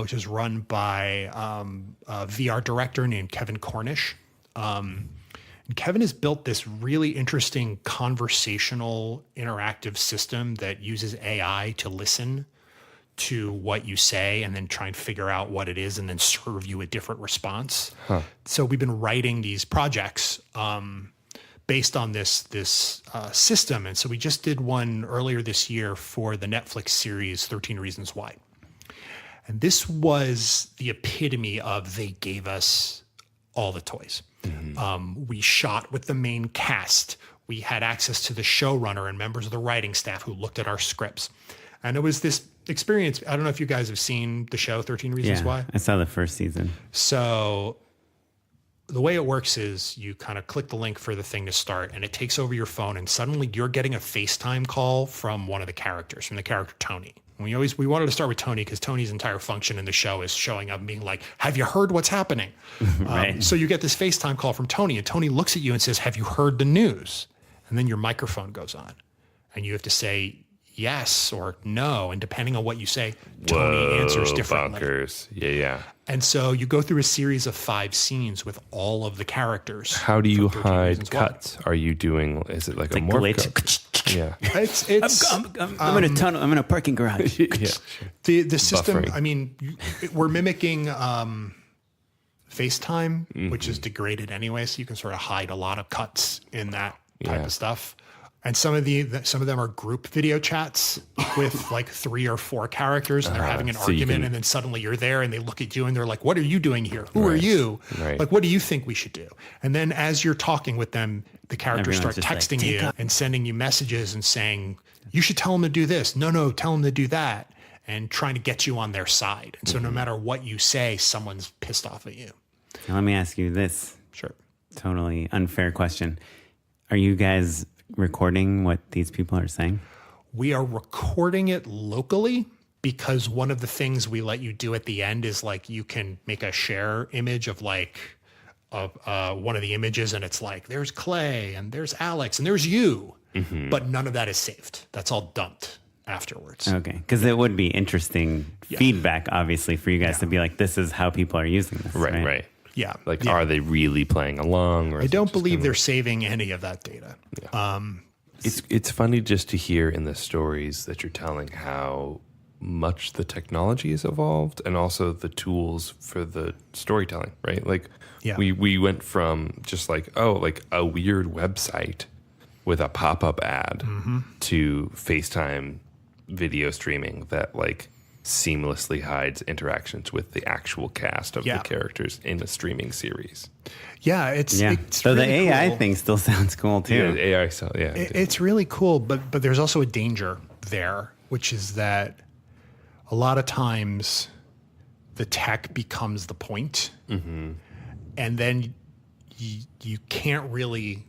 which is run by a VR director named Kevin Cornish. And Kevin has built this really interesting conversational interactive system that uses AI to listen to what you say and then try and figure out what it is and then serve you a different response. So we've been writing these projects based on this system. And so we just did one earlier this year for the Netflix series 13 Reasons Why. And this was the epitome of they gave us all the toys. We shot with the main cast. We had access to the showrunner and members of the writing staff who looked at our scripts. And it was this experience. I don't know if you guys have seen the show 13 Reasons Why. I saw the first season. So the way it works is you kind of click the link for the thing to start and it takes over your phone and suddenly you're getting a FaceTime call from one of the characters, from the character Tony. We wanted to start with Tony because Tony's entire function in the show is showing up and being like, have you heard what's happening? Right. So you get this FaceTime call from Tony and Tony looks at you and says, have you heard the news? And then your microphone goes on and you have to say yes or no. And depending on what you say, Tony answers differently. Bonkers. Yeah. And so you go through a series of 5 scenes with all of the characters. How do you from 13 hide Reasons Why. cuts? Are you doing, is it like a Like morph glitch. cut? Yeah. I'm in a tunnel. I'm in a parking garage. Yeah. the system. Buffering. I mean, we're mimicking FaceTime, which is degraded anyway, so you can sort of hide a lot of cuts in that type of stuff. And some of them are group video chats with like 3 or 4 characters, and they're having an argument, and then suddenly you're there, and they look at you, and they're like, "What are you doing here? Who are you? Right. Like, what do you think we should do?" And then as you're talking with them, the characters Everyone's start just like, texting you and sending you messages and saying, "You should tell them to do this. No, tell them to do that," and trying to get you on their side. And so no matter what you say, someone's pissed off at you. Now, let me ask you this Sure. totally unfair question. Are you guys recording what these people are saying? We are recording it locally because one of the things we let you do at the end is like you can make a share image of like one of the images, and it's like there's Clay and there's Alex and there's you, but none of that is saved. That's all dumped afterwards. Okay, because it would be interesting feedback, obviously, for you guys to be like, this is how people are using this. Right. Yeah. Like, are they really playing along? Or I don't believe they're saving any of that data. Yeah. It's funny just to hear in the stories that you're telling how much the technology has evolved and also the tools for the storytelling, right? Like we went from just like a weird website with a pop-up ad to FaceTime video streaming that like seamlessly hides interactions with the actual cast of the characters in a streaming series. Yeah, it's so really the AI cool. thing still sounds cool too. Yeah, AI, It's really cool, but there's also a danger there, which is that a lot of times the tech becomes the point, and then you can't really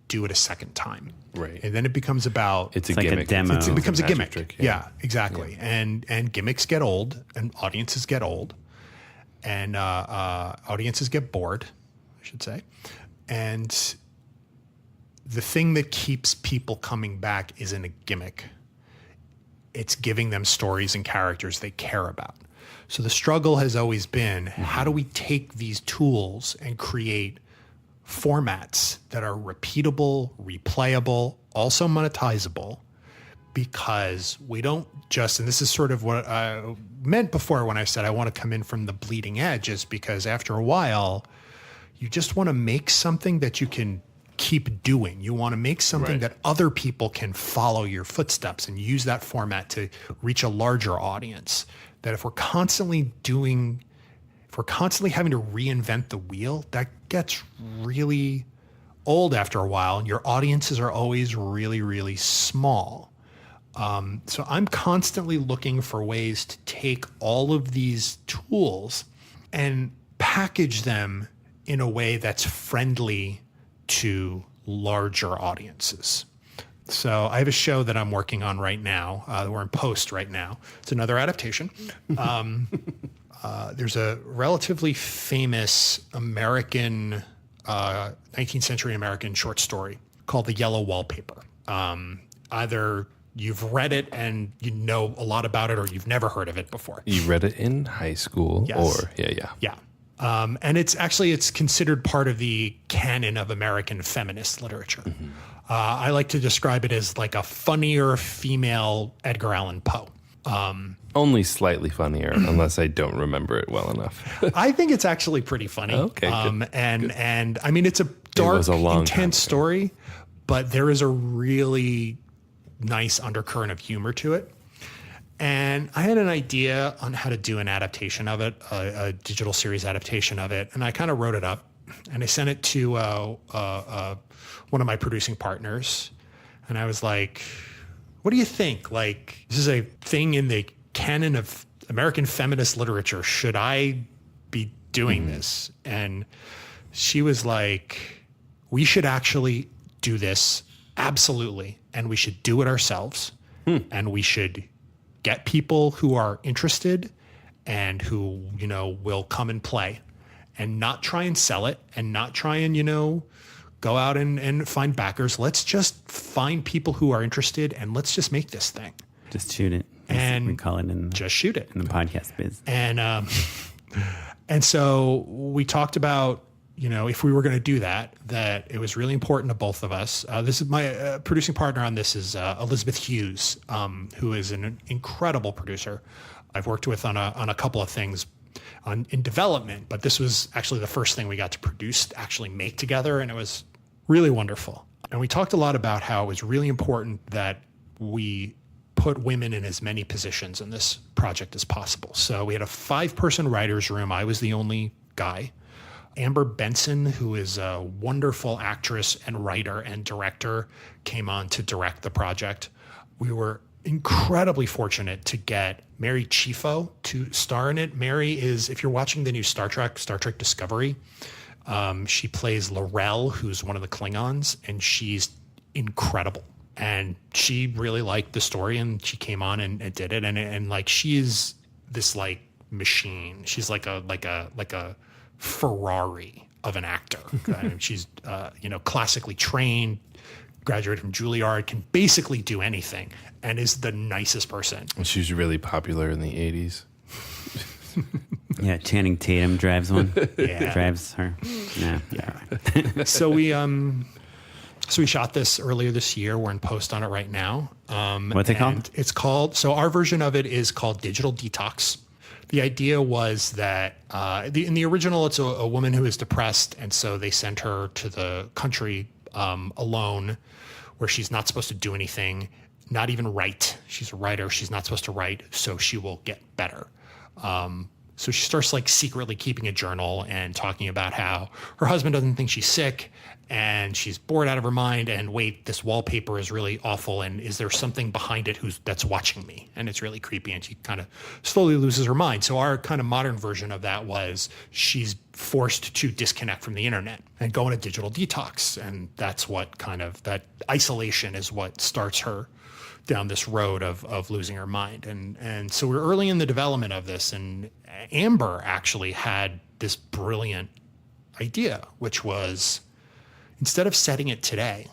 do it a second time. Right. And then it becomes about it's a like a gimmick. demo. it becomes a magic gimmick. trick, Yeah, exactly. Yeah. And gimmicks get old, and audiences get old, and audiences get bored, I should say. And the thing that keeps people coming back isn't a gimmick. It's giving them stories and characters they care about. So the struggle has always been, how do we take these tools and create formats that are repeatable, replayable, also monetizable, because we don't just, and this is sort of what I meant before when I said I want to come in from the bleeding edge, is because after a while, you just want to make something that you can keep doing. You want to make something that other people can follow your footsteps and use that format to reach a larger audience. That if we're constantly having to reinvent the wheel, that gets really old after a while, and your audiences are always really, really small. So I'm constantly looking for ways to take all of these tools and package them in a way that's friendly to larger audiences. So I have a show that I'm working on right now. We're in post right now. It's another adaptation. There's a relatively famous American, 19th century American short story called The Yellow Wallpaper. Either you've read it and you know a lot about it, or you've never heard of it before. You read it in high school, Yes. or yeah. And it's considered part of the canon of American feminist literature. I like to describe it as like a funnier female Edgar Allan Poe. Only slightly funnier, unless I don't remember it well enough. I think it's actually pretty funny. Okay, good. And I mean, it's a dark, was a long intense time ago. story, but there is a really nice undercurrent of humor to it. And I had an idea on how to do an adaptation of it, a digital series adaptation of it. And I kind of wrote it up and I sent it to one of my producing partners. And I was like, what do you think? Like, this is a thing in the canon of American feminist literature. Should I be doing this? And she was like, we should actually do this. Absolutely. And we should do it ourselves. And we should get people who are interested and who, will come and play and not try and sell it and not try and, go out and find backers. Let's just find people who are interested and let's just make this thing. Just shoot it. And we call it just shoot it. in the podcast biz. And so we talked about, if we were going to do that it was really important to both of us. This is my producing partner on this is Elizabeth Hughes, who is an incredible producer. I've worked with on a couple of things in development, but this was actually the first thing we got to actually make together, and it was really wonderful. And we talked a lot about how it was really important that we put women in as many positions in this project as possible. So we had a 5-person writer's room. I was the only guy. Amber Benson, who is a wonderful actress and writer and director, came on to direct the project. We were incredibly fortunate to get Mary Chieffo to star in it. Mary is, if you're watching the new Star Trek Discovery, she plays L'Rell, who's one of the Klingons, and she's incredible. And she really liked the story, and she came on and did it. And like, she is this like machine. She's like a Ferrari of an actor. I mean, she's classically trained, graduated from Juilliard, can basically do anything, and is the nicest person. She was really popular in the 80s. Yeah, Channing Tatum drives one. Yeah. Drives her. Yeah. So we shot this earlier this year. We're in post on it right now. What's it called? It's called, so our version of it is called Digital Detox. The idea was that in the original, it's a woman who is depressed, and so they sent her to the country alone, where she's not supposed to do anything, not even write. She's a writer. She's not supposed to write, so she will get better. So she starts like secretly keeping a journal and talking about how her husband doesn't think she's sick and she's bored out of her mind. And wait, this wallpaper is really awful. And is there something behind it that's watching me? And it's really creepy. And she kind of slowly loses her mind. So our kind of modern version of that was she's forced to disconnect from the internet and go on a digital detox. And that's what that isolation is what starts her down this road of losing her mind. And so we're early in the development of this, and Amber actually had this brilliant idea, which was, instead of setting it today,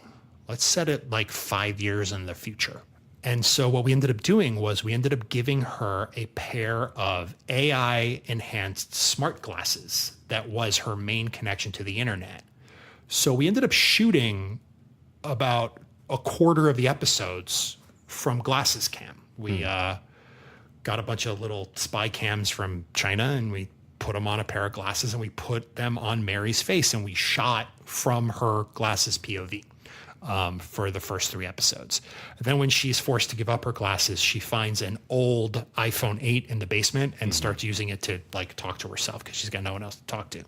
let's set it like 5 years in the future. And so what we ended up doing was we ended up giving her a pair of AI enhanced smart glasses that was her main connection to the internet. So we ended up shooting about a quarter of the episodes from Glasses Cam. We got a bunch of little spy cams from China, and we put them on a pair of glasses, and we put them on Mary's face, and we shot from her glasses POV for the first 3 episodes. And then when she's forced to give up her glasses, she finds an old iPhone 8 in the basement and starts using it to like talk to herself because she's got no one else to talk to.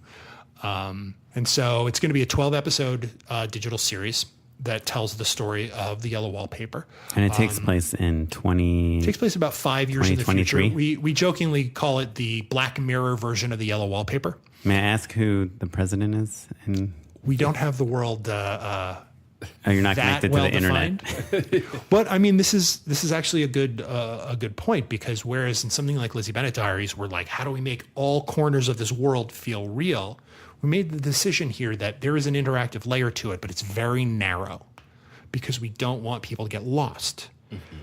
And so it's going to be a 12-episode digital series that tells the story of the yellow wallpaper. And it takes place in Takes place about 5 years in the future. 2023? We jokingly call it the Black Mirror version of the yellow wallpaper. May I ask who the president is? And We don't have the world you're not that connected well to the internet. defined. But I mean, this is actually a good point, because whereas in something like Lizzie Bennet Diaries, we're like, how do we make all corners of this world feel real? We made the decision here that there is an interactive layer to it, but it's very narrow because we don't want people to get lost.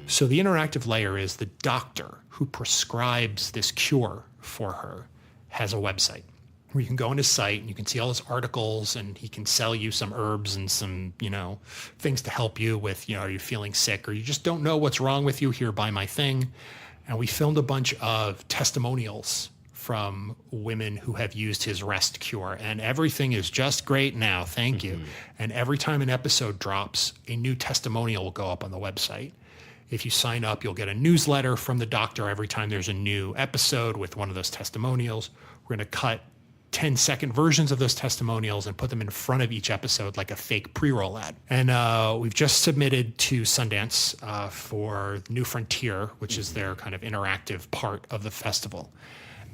So the interactive layer is the doctor who prescribes this cure for her has a website where you can go on his site and you can see all his articles, and he can sell you some herbs and some, things to help you with, are you feeling sick or you just don't know what's wrong with you? Here, buy my thing. And we filmed a bunch of testimonials from women who have used his rest cure, and everything is just great now. Thank you. And every time an episode drops, a new testimonial will go up on the website. If you sign up, you'll get a newsletter from the doctor every time there's a new episode with one of those testimonials. We're going to cut 10-second versions of those testimonials and put them in front of each episode like a fake pre-roll ad. And we've just submitted to Sundance for New Frontier, which is their kind of interactive part of the festival.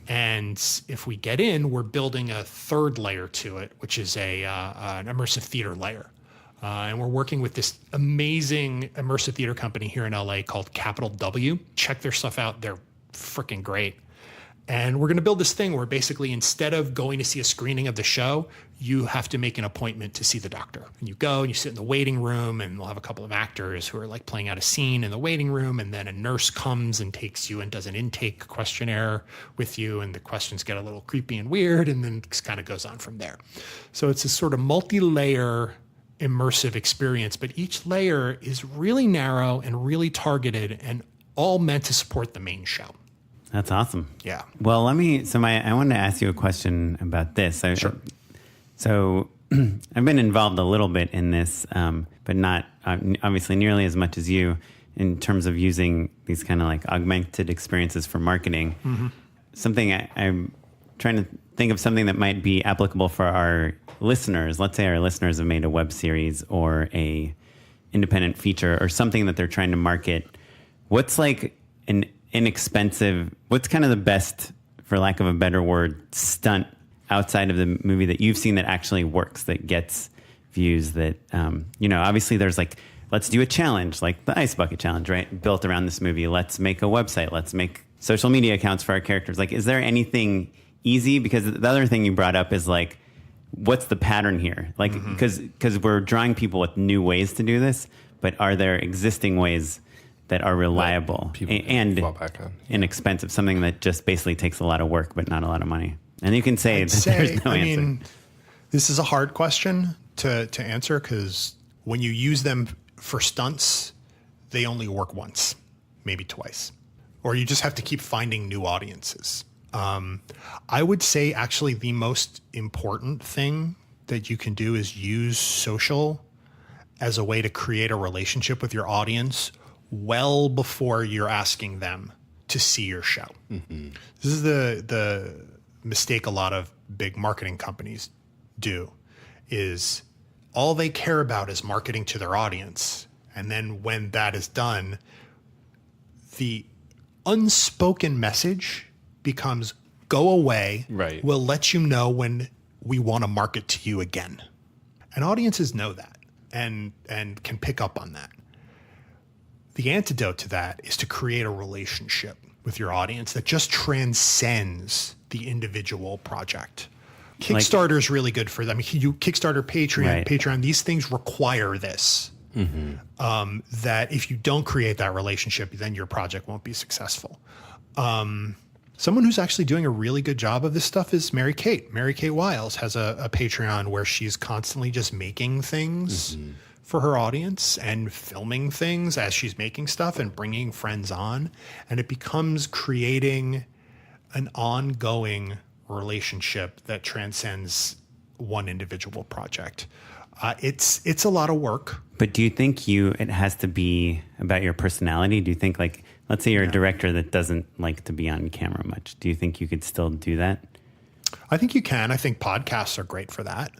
And if we get in, we're building a third layer to it, which is an immersive theater layer. And we're working with this amazing immersive theater company here in LA called Capital W. Check their stuff out. They're freaking great. And we're going to build this thing where basically instead of going to see a screening of the show, you have to make an appointment to see the doctor. And you go and you sit in the waiting room, and we'll have a couple of actors who are like playing out a scene in the waiting room. And then a nurse comes and takes you and does an intake questionnaire with you. And the questions get a little creepy and weird, and then it kind of goes on from there. So it's this sort of multi-layer immersive experience, but each layer is really narrow and really targeted and all meant to support the main show. That's awesome. Yeah. Well, I wanted to ask you a question about this. Sure. So I've been involved a little bit in this, but not obviously nearly as much as you in terms of using these kind of like augmented experiences for marketing. Mm-hmm. Something I'm trying to think of something that might be applicable for our listeners. Let's say our listeners have made a web series or a independent feature or something that they're trying to market. What's like an inexpensive, what's kind of the best, for lack of a better word, stunt outside of the movie that you've seen that actually works, that gets views, that, obviously there's like, let's do a challenge, like the Ice Bucket Challenge, right? Built around this movie. Let's make a website. Let's make social media accounts for our characters. Like, is there anything easy? Because the other thing you brought up is like, what's the pattern here? Like, because we're drawing people with new ways to do this, but are there existing ways that are reliable and inexpensive, something that just basically takes a lot of work but not a lot of money? And you can say there's no answer. This is a hard question to answer, because when you use them for stunts, they only work once, maybe twice, or you just have to keep finding new audiences. I would say actually the most important thing that you can do is use social as a way to create a relationship with your audience well before you're asking them to see your show. Mm-hmm. This is the mistake a lot of big marketing companies do, is all they care about is marketing to their audience. And then when that is done, the unspoken message becomes, go away. Right. We'll let you know when we want to market to you again. And audiences know that and can pick up on that. The antidote to that is to create a relationship with your audience that just transcends the individual project. Kickstarter is really good for them. Kickstarter, Patreon, these things require this. Mm-hmm. That if you don't create that relationship, then your project won't be successful. Someone who's actually doing a really good job of this stuff is Mary Kate. Mary Kate Wiles has a Patreon where she's constantly just making things for her audience and filming things as she's making stuff and bringing friends on. And it becomes creating an ongoing relationship that transcends one individual project. It's a lot of work. But do you think it has to be about your personality? Do you think, like, let's say you're a director that doesn't like to be on camera much. Do you think you could still do that? I think you can. I think podcasts are great for that.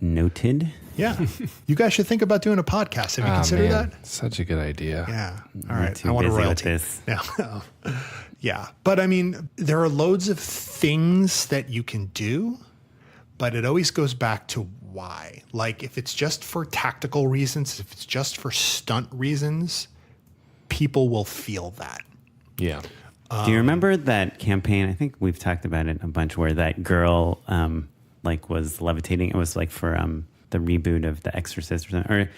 Noted. Yeah. You guys should think about doing a podcast. Have you considered that? Such a good idea. Yeah. All right. I want a royalty. This. No. Yeah. But there are loads of things that you can do, but it always goes back to why. Like, if it's just for tactical reasons, if it's just for stunt reasons, people will feel that. Yeah. Do you remember that campaign? I think we've talked about it a bunch, where that girl was levitating. It was like for the reboot of The Exorcist or something. Or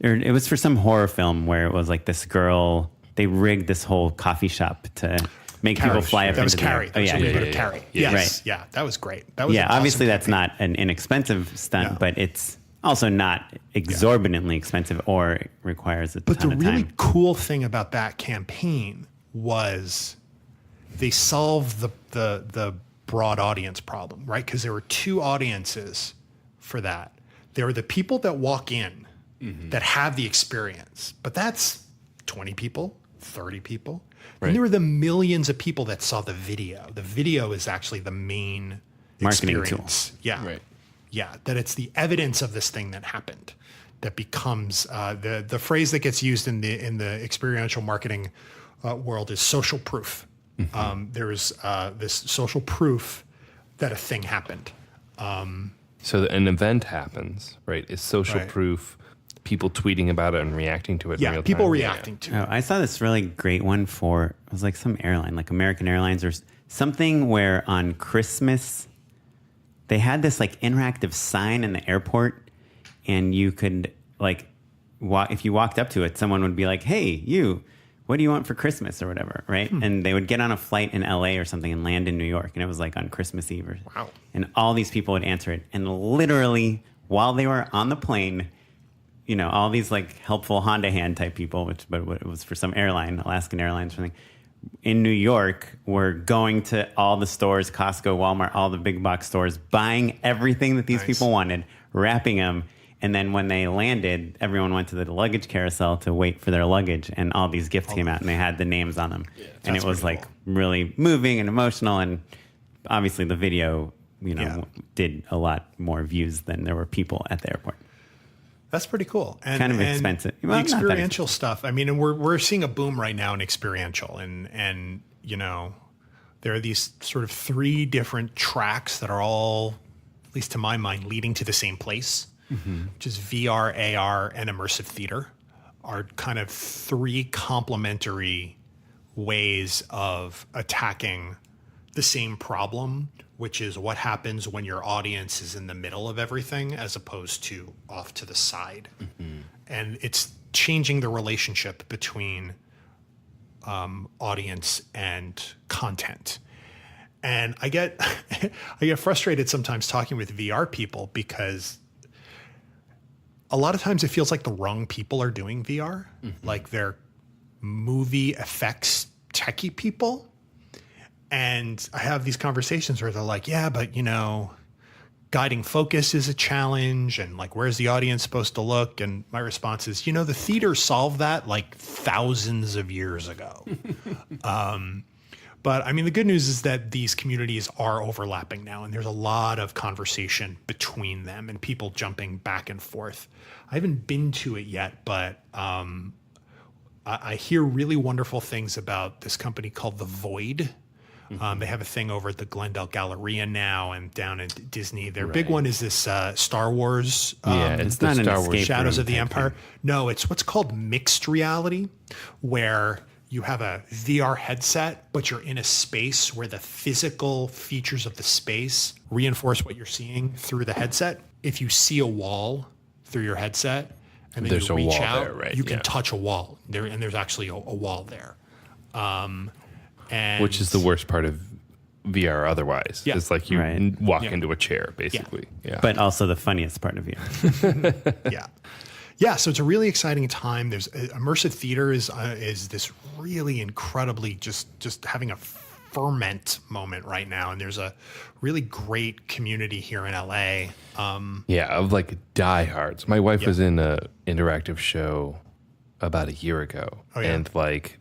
Or it was for some horror film where it was like this girl, they rigged this whole coffee shop to make people fly up. That was into the Carrie. air. Oh, yeah. Yeah. Carrie. Yes. Right. Yeah, that was great. That was Yeah, an awesome obviously that's campaign. not an inexpensive stunt, but it's also not exorbitantly expensive or requires a But ton the of really time. cool thing about that campaign was they solved the broad audience problem, right? Because there were two audiences for that. There are the people that walk in that have the experience, but that's 20 people, 30 people. Right. And there were the millions of people that saw the video. The video is actually the main Marketing experience. Yeah. Right. Yeah. That it's the evidence of this thing that happened that becomes the phrase that gets used in the experiential marketing world is social proof. There's this social proof that a thing happened. So an event happens, right? Is social Right. proof people tweeting about it and reacting to it in real time? People reacting to it. Oh, I saw this really great one for, it was like some airline, like American Airlines or something, where on Christmas, they had this like interactive sign in the airport, and you could like, if you walked up to it, someone would be like, hey, you, what do you want for Christmas or whatever, right? And they would get on a flight in LA or something and land in New York, and it was like on Christmas Eve. Wow. And all these people would answer it. And literally, while they were on the plane, you know, all these like helpful Honda hand type people, but it was for some airline, Alaskan Airlines or something, in New York were going to all the stores, Costco, Walmart, all the big box stores, buying everything that these people wanted, wrapping them. And then when they landed, everyone went to the luggage carousel to wait for their luggage, and all these gifts came out, and they had the names on them. And it was like really moving and emotional, and obviously the video, you know, did a lot more views than there were people at the airport. That's pretty cool. And, Kind of expensive. The Well, not that experiential stuff. I mean, and we're seeing a boom right now in experiential, and you know, there are these sort of three different tracks that are all, at least to my mind, leading to the same place, which is VR, AR, and immersive theater, are kind of three complementary ways of attacking the same problem, which is what happens when your audience is in the middle of everything as opposed to off to the side. And it's changing the relationship between audience and content. And I get frustrated sometimes talking with VR people because a lot of times it feels like the wrong people are doing VR, like they're movie effects techie people. And I have these conversations where they're like, yeah, but you know, guiding focus is a challenge, and like, where's the audience supposed to look? And my response is, you know, the theater solved that like thousands of years ago. But I mean, the good news is that these communities are overlapping now, and there's a lot of conversation between them and people jumping back and forth. I haven't been to it yet, but I hear really wonderful things about this company called The Void. They have a thing over at the Glendale Galleria now and down at Disney. Their big one is this Star Wars. It's the not an Star Wars escape Shadows room of the type Empire. thing. No, it's what's called mixed reality, where you have a VR headset, but you're in a space where the physical features of the space reinforce what you're seeing through the headset. If you see a wall through your headset and then There's you a reach wall out, there, right? you can Yeah. touch a wall there, and there's actually a wall there. And Which is the worst part of VR otherwise. Yeah. It's like you Right. walk Yeah. into a chair, basically. Yeah. But also the funniest part of you. Yeah, so it's a really exciting time. There's immersive theater is this really incredibly just having a ferment moment right now, and there's a really great community here in LA. Yeah, of like diehards. My wife was in a interactive show about a year ago, and like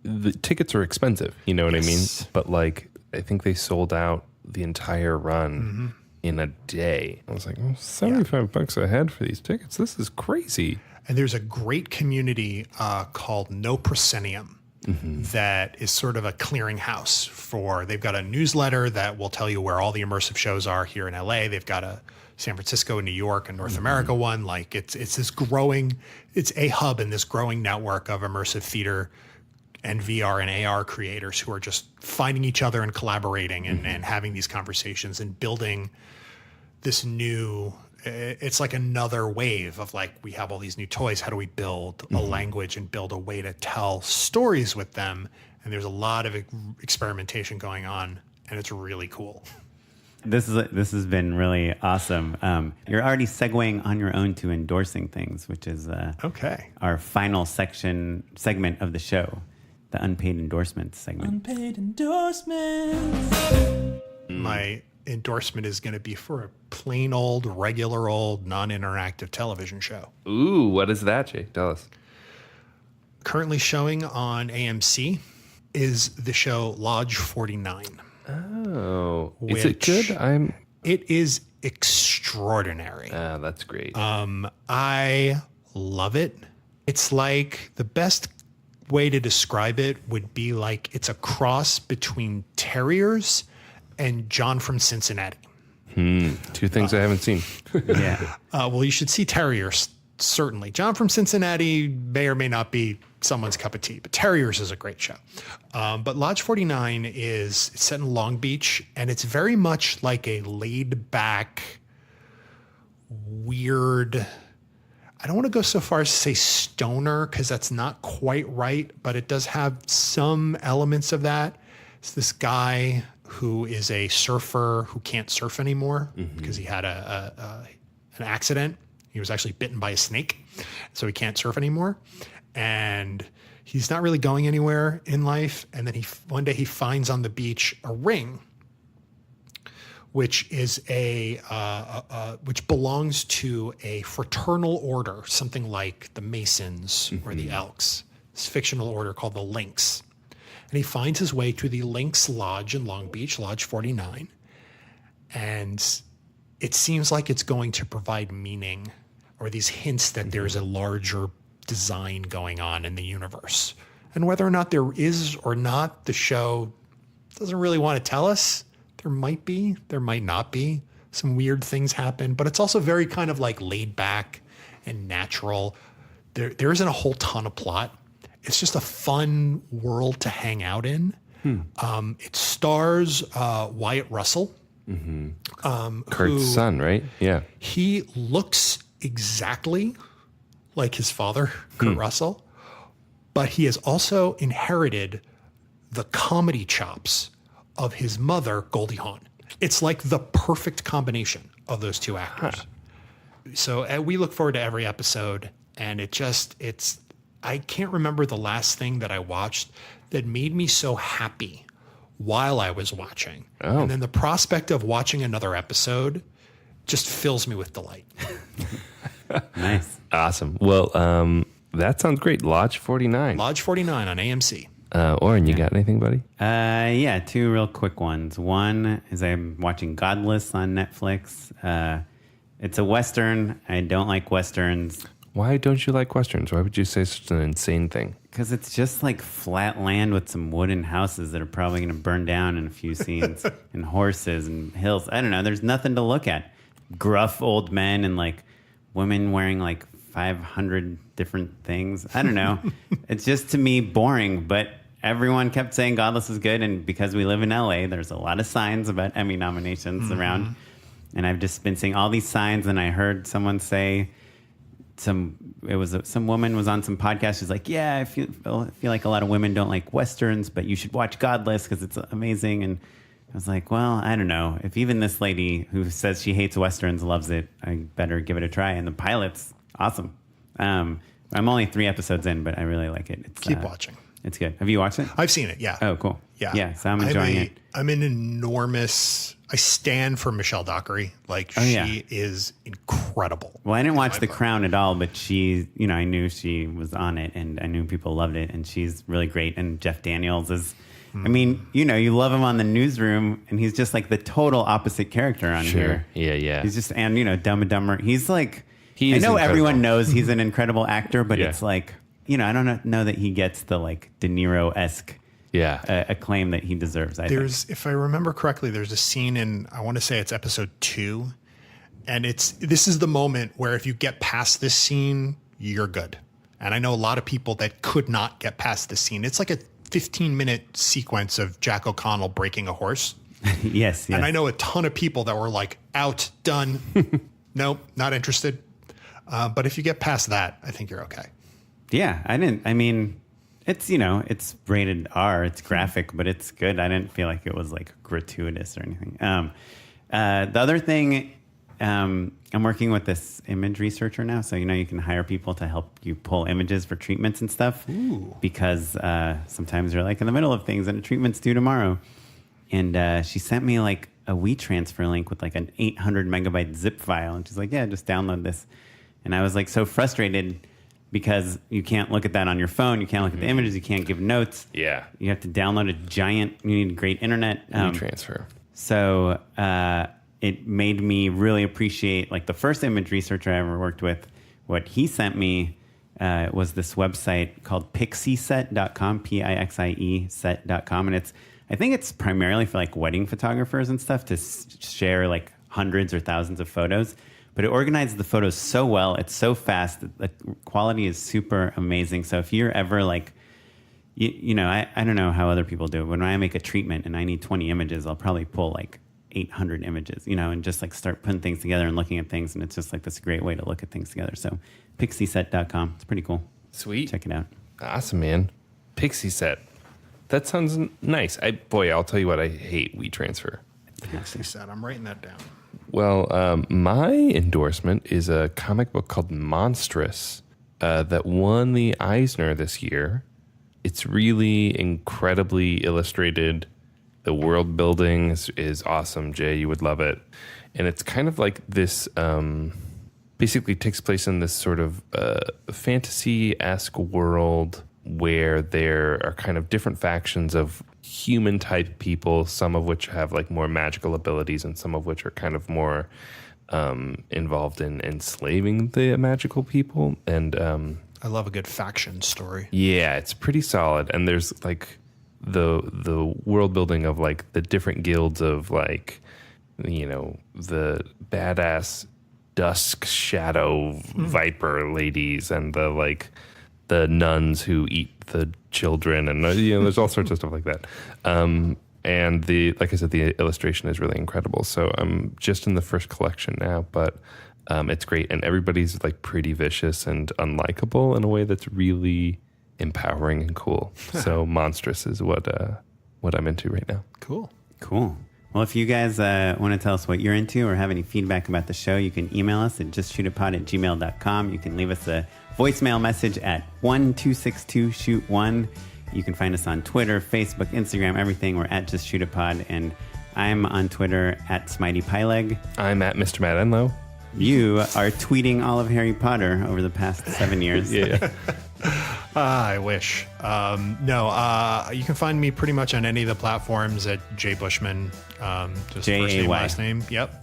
the tickets are expensive. You know what I mean? But like, I think they sold out the entire run in a day. I was like, well, $75 a head for these tickets. This is crazy. And there's a great community called No Proscenium that is sort of a clearinghouse for. They've got a newsletter that will tell you where all the immersive shows are here in LA. They've got a San Francisco, New York, and North America one. Like it's this growing, it's a hub in this growing network of immersive theater and VR and AR creators who are just finding each other and collaborating and having these conversations and building this new it's like another wave of like, we have all these new toys. How do we build a language and build a way to tell stories with them? And there's a lot of experimentation going on, and it's really cool. This has been really awesome. You're already segueing on your own to endorsing things, which is our final segment of the show, the unpaid endorsements segment. Unpaid endorsements. My endorsement is going to be for a plain old, regular old, non-interactive television show. Ooh, what is that, Jay? Tell us. Currently showing on AMC is the show Lodge 49. Oh, is it good? It is extraordinary. That's great. I love it. It's like, the best way to describe it would be like it's a cross between terriers and John from Cincinnati. Two things I haven't seen. Yeah. Well, you should see Terriers, certainly. John from Cincinnati may or may not be someone's cup of tea, but Terriers is a great show. But Lodge 49 is set in Long Beach, and it's very much like a laid-back, weird, I don't want to go so far as to say stoner, because that's not quite right, but it does have some elements of that. It's this guy who is a surfer who can't surf anymore because he had an accident. He was actually bitten by a snake, so he can't surf anymore. And he's not really going anywhere in life. And then one day he finds on the beach a ring, which is which belongs to a fraternal order, something like the Masons or the Elks. This fictional order called the Lynx. And he finds his way to the Lynx Lodge in Long Beach, Lodge 49. And it seems like it's going to provide meaning, or these hints that there's a larger design going on in the universe. And whether or not there is or not, the show doesn't really want to tell us. There might be, there might not be. Some weird things happen, but it's also very kind of like laid back and natural. There isn't a whole ton of plot. It's just a fun world to hang out in. It stars Wyatt Russell. Kurt's son, right? Yeah. He looks exactly like his father, Kurt Russell, but he has also inherited the comedy chops of his mother, Goldie Hawn. It's like the perfect combination of those two actors. So we look forward to every episode, and I can't remember the last thing that I watched that made me so happy while I was watching. Oh. And then the prospect of watching another episode just fills me with delight. Nice. Awesome. Well, that sounds great. Lodge 49. Lodge 49 on AMC. Oren, you got anything, buddy? Yeah, two real quick ones. One is I'm watching Godless on Netflix. It's a Western. I don't like Westerns. Why don't you like Westerns? Why would you say such an insane thing? Because it's just like flat land with some wooden houses that are probably going to burn down in a few scenes, and horses and hills. I don't know. There's nothing to look at. Gruff old men and like women wearing like 500 different things. I don't know. It's just, to me, boring. But everyone kept saying Godless is good. And because we live in LA, there's a lot of signs about Emmy nominations around. And I've just been seeing all these signs. And I heard someone say, some woman was on some podcast. She's like, yeah, I feel like a lot of women don't like Westerns, but you should watch Godless because it's amazing. And I was like, well, I don't know. If even this lady who says she hates Westerns loves it, I better give it a try. And the pilot's awesome. I'm only 3 episodes in, but I really like it. Keep watching. It's good. Have you watched it? I've seen it, yeah. Oh, cool. Yeah. Yeah, so I'm enjoying it. I stand for Michelle Dockery. Like, she is incredible. Well, I didn't watch The Crown at all, but I knew she was on it, and I knew people loved it, and she's really great. And Jeff Daniels is, I mean, you love him on The Newsroom, and he's just like the total opposite character on here. Yeah. He's just, and Dumb and Dumber. He's like, I know incredible. everyone knows he's an incredible actor, but it's like, I don't know that he gets the like De Niro-esque acclaim that he deserves. If I remember correctly, there's a scene in, I want to say it's episode 2, and this is the moment where if you get past this scene, you're good. And I know a lot of people that could not get past this scene. It's like a 15-minute sequence of Jack O'Connell breaking a horse. Yes. And I know a ton of people that were like, out, done. nope, not interested. But if you get past that, I think you're okay. Yeah, it's, it's rated R, it's graphic, but it's good. I didn't feel like it was like gratuitous or anything. The other thing, I'm working with this image researcher now. So, you can hire people to help you pull images for treatments and stuff. Ooh. Because sometimes you're like in the middle of things and a treatment's due tomorrow. And she sent me like a WeTransfer link with like an 800 megabyte zip file. And she's like, yeah, just download this. And I was like so frustrated because you can't look at that on your phone. You can't look at the images. You can't give notes. Yeah. You have to download you need great internet. WeTransfer. So it made me really appreciate, like the first image researcher I ever worked with, what he sent me was this website called pixieset.com, Pixie set.com. And I think it's primarily for like wedding photographers and stuff to share like hundreds or thousands of photos. But it organizes the photos so well. It's so fast. The quality is super amazing. So if you're ever like, I don't know how other people do it. When I make a treatment and I need 20 images, I'll probably pull like 800 images, and just like start putting things together and looking at things. And it's just like this great way to look at things together. So pixieset.com. It's pretty cool. Sweet. Check it out. Awesome, man. Pixie Set. That sounds nice. I'll tell you what, I hate WeTransfer. Pixie Set. I'm writing that down. Well, my endorsement is a comic book called Monstress that won the Eisner this year. It's really incredibly illustrated. The world building is awesome, Jay. You would love it. And it's kind of like this, basically takes place in this sort of fantasy-esque world where there are kind of different factions of human type people, some of which have like more magical abilities and some of which are kind of more involved in enslaving the magical people. And I love a good faction story. yeah, it's pretty solid. And there's like the world building of like the different guilds of like, the badass dusk shadow viper ladies and the nuns who eat the children, and there's all sorts of stuff like that. And like I said, the illustration is really incredible. So I'm just in the first collection now, but it's great, and everybody's like pretty vicious and unlikable in a way that's really empowering and cool. So Monstress is what I'm into right now. Cool. Well, if you guys want to tell us what you're into or have any feedback about the show, you can email us at justshootitpod@gmail.com. You can leave us a voicemail message at 1-262-SHOOT-1. You can find us on Twitter, Facebook, Instagram, everything. We're at justshootitpod. And I'm on Twitter at SmiteyPyleg. I'm at Mr. Matt Enlow. You are tweeting all of Harry Potter over the past 7 years. Yeah. I wish. You can find me pretty much on any of the platforms at J Bushman. Just J-A-Y. first name, last name. Yep.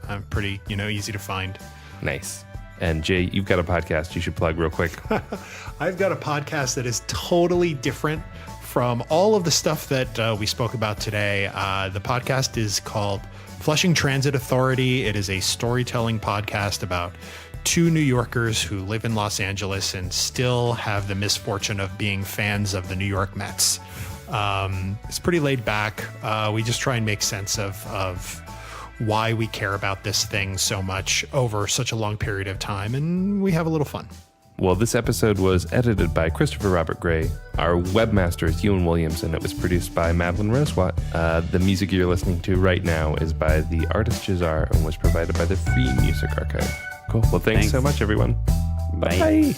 I'm pretty, easy to find. Nice. And Jay, you've got a podcast you should plug real quick. I've got a podcast that is totally different from all of the stuff that we spoke about today. The podcast is called Flushing Transit Authority. It is a storytelling podcast about two New Yorkers who live in Los Angeles and still have the misfortune of being fans of the New York Mets. It's pretty laid back. We just try and make sense of why we care about this thing so much over such a long period of time, and we have a little fun. Well, this episode was edited by Christopher Robert Gray. Our webmaster is Ewan Williams, and it was produced by Madeline Rosewat. The music you're listening to right now is by the artist Jahzzar and was provided by the Free Music Archive. Cool. Well, thanks so much, everyone. Bye. Bye.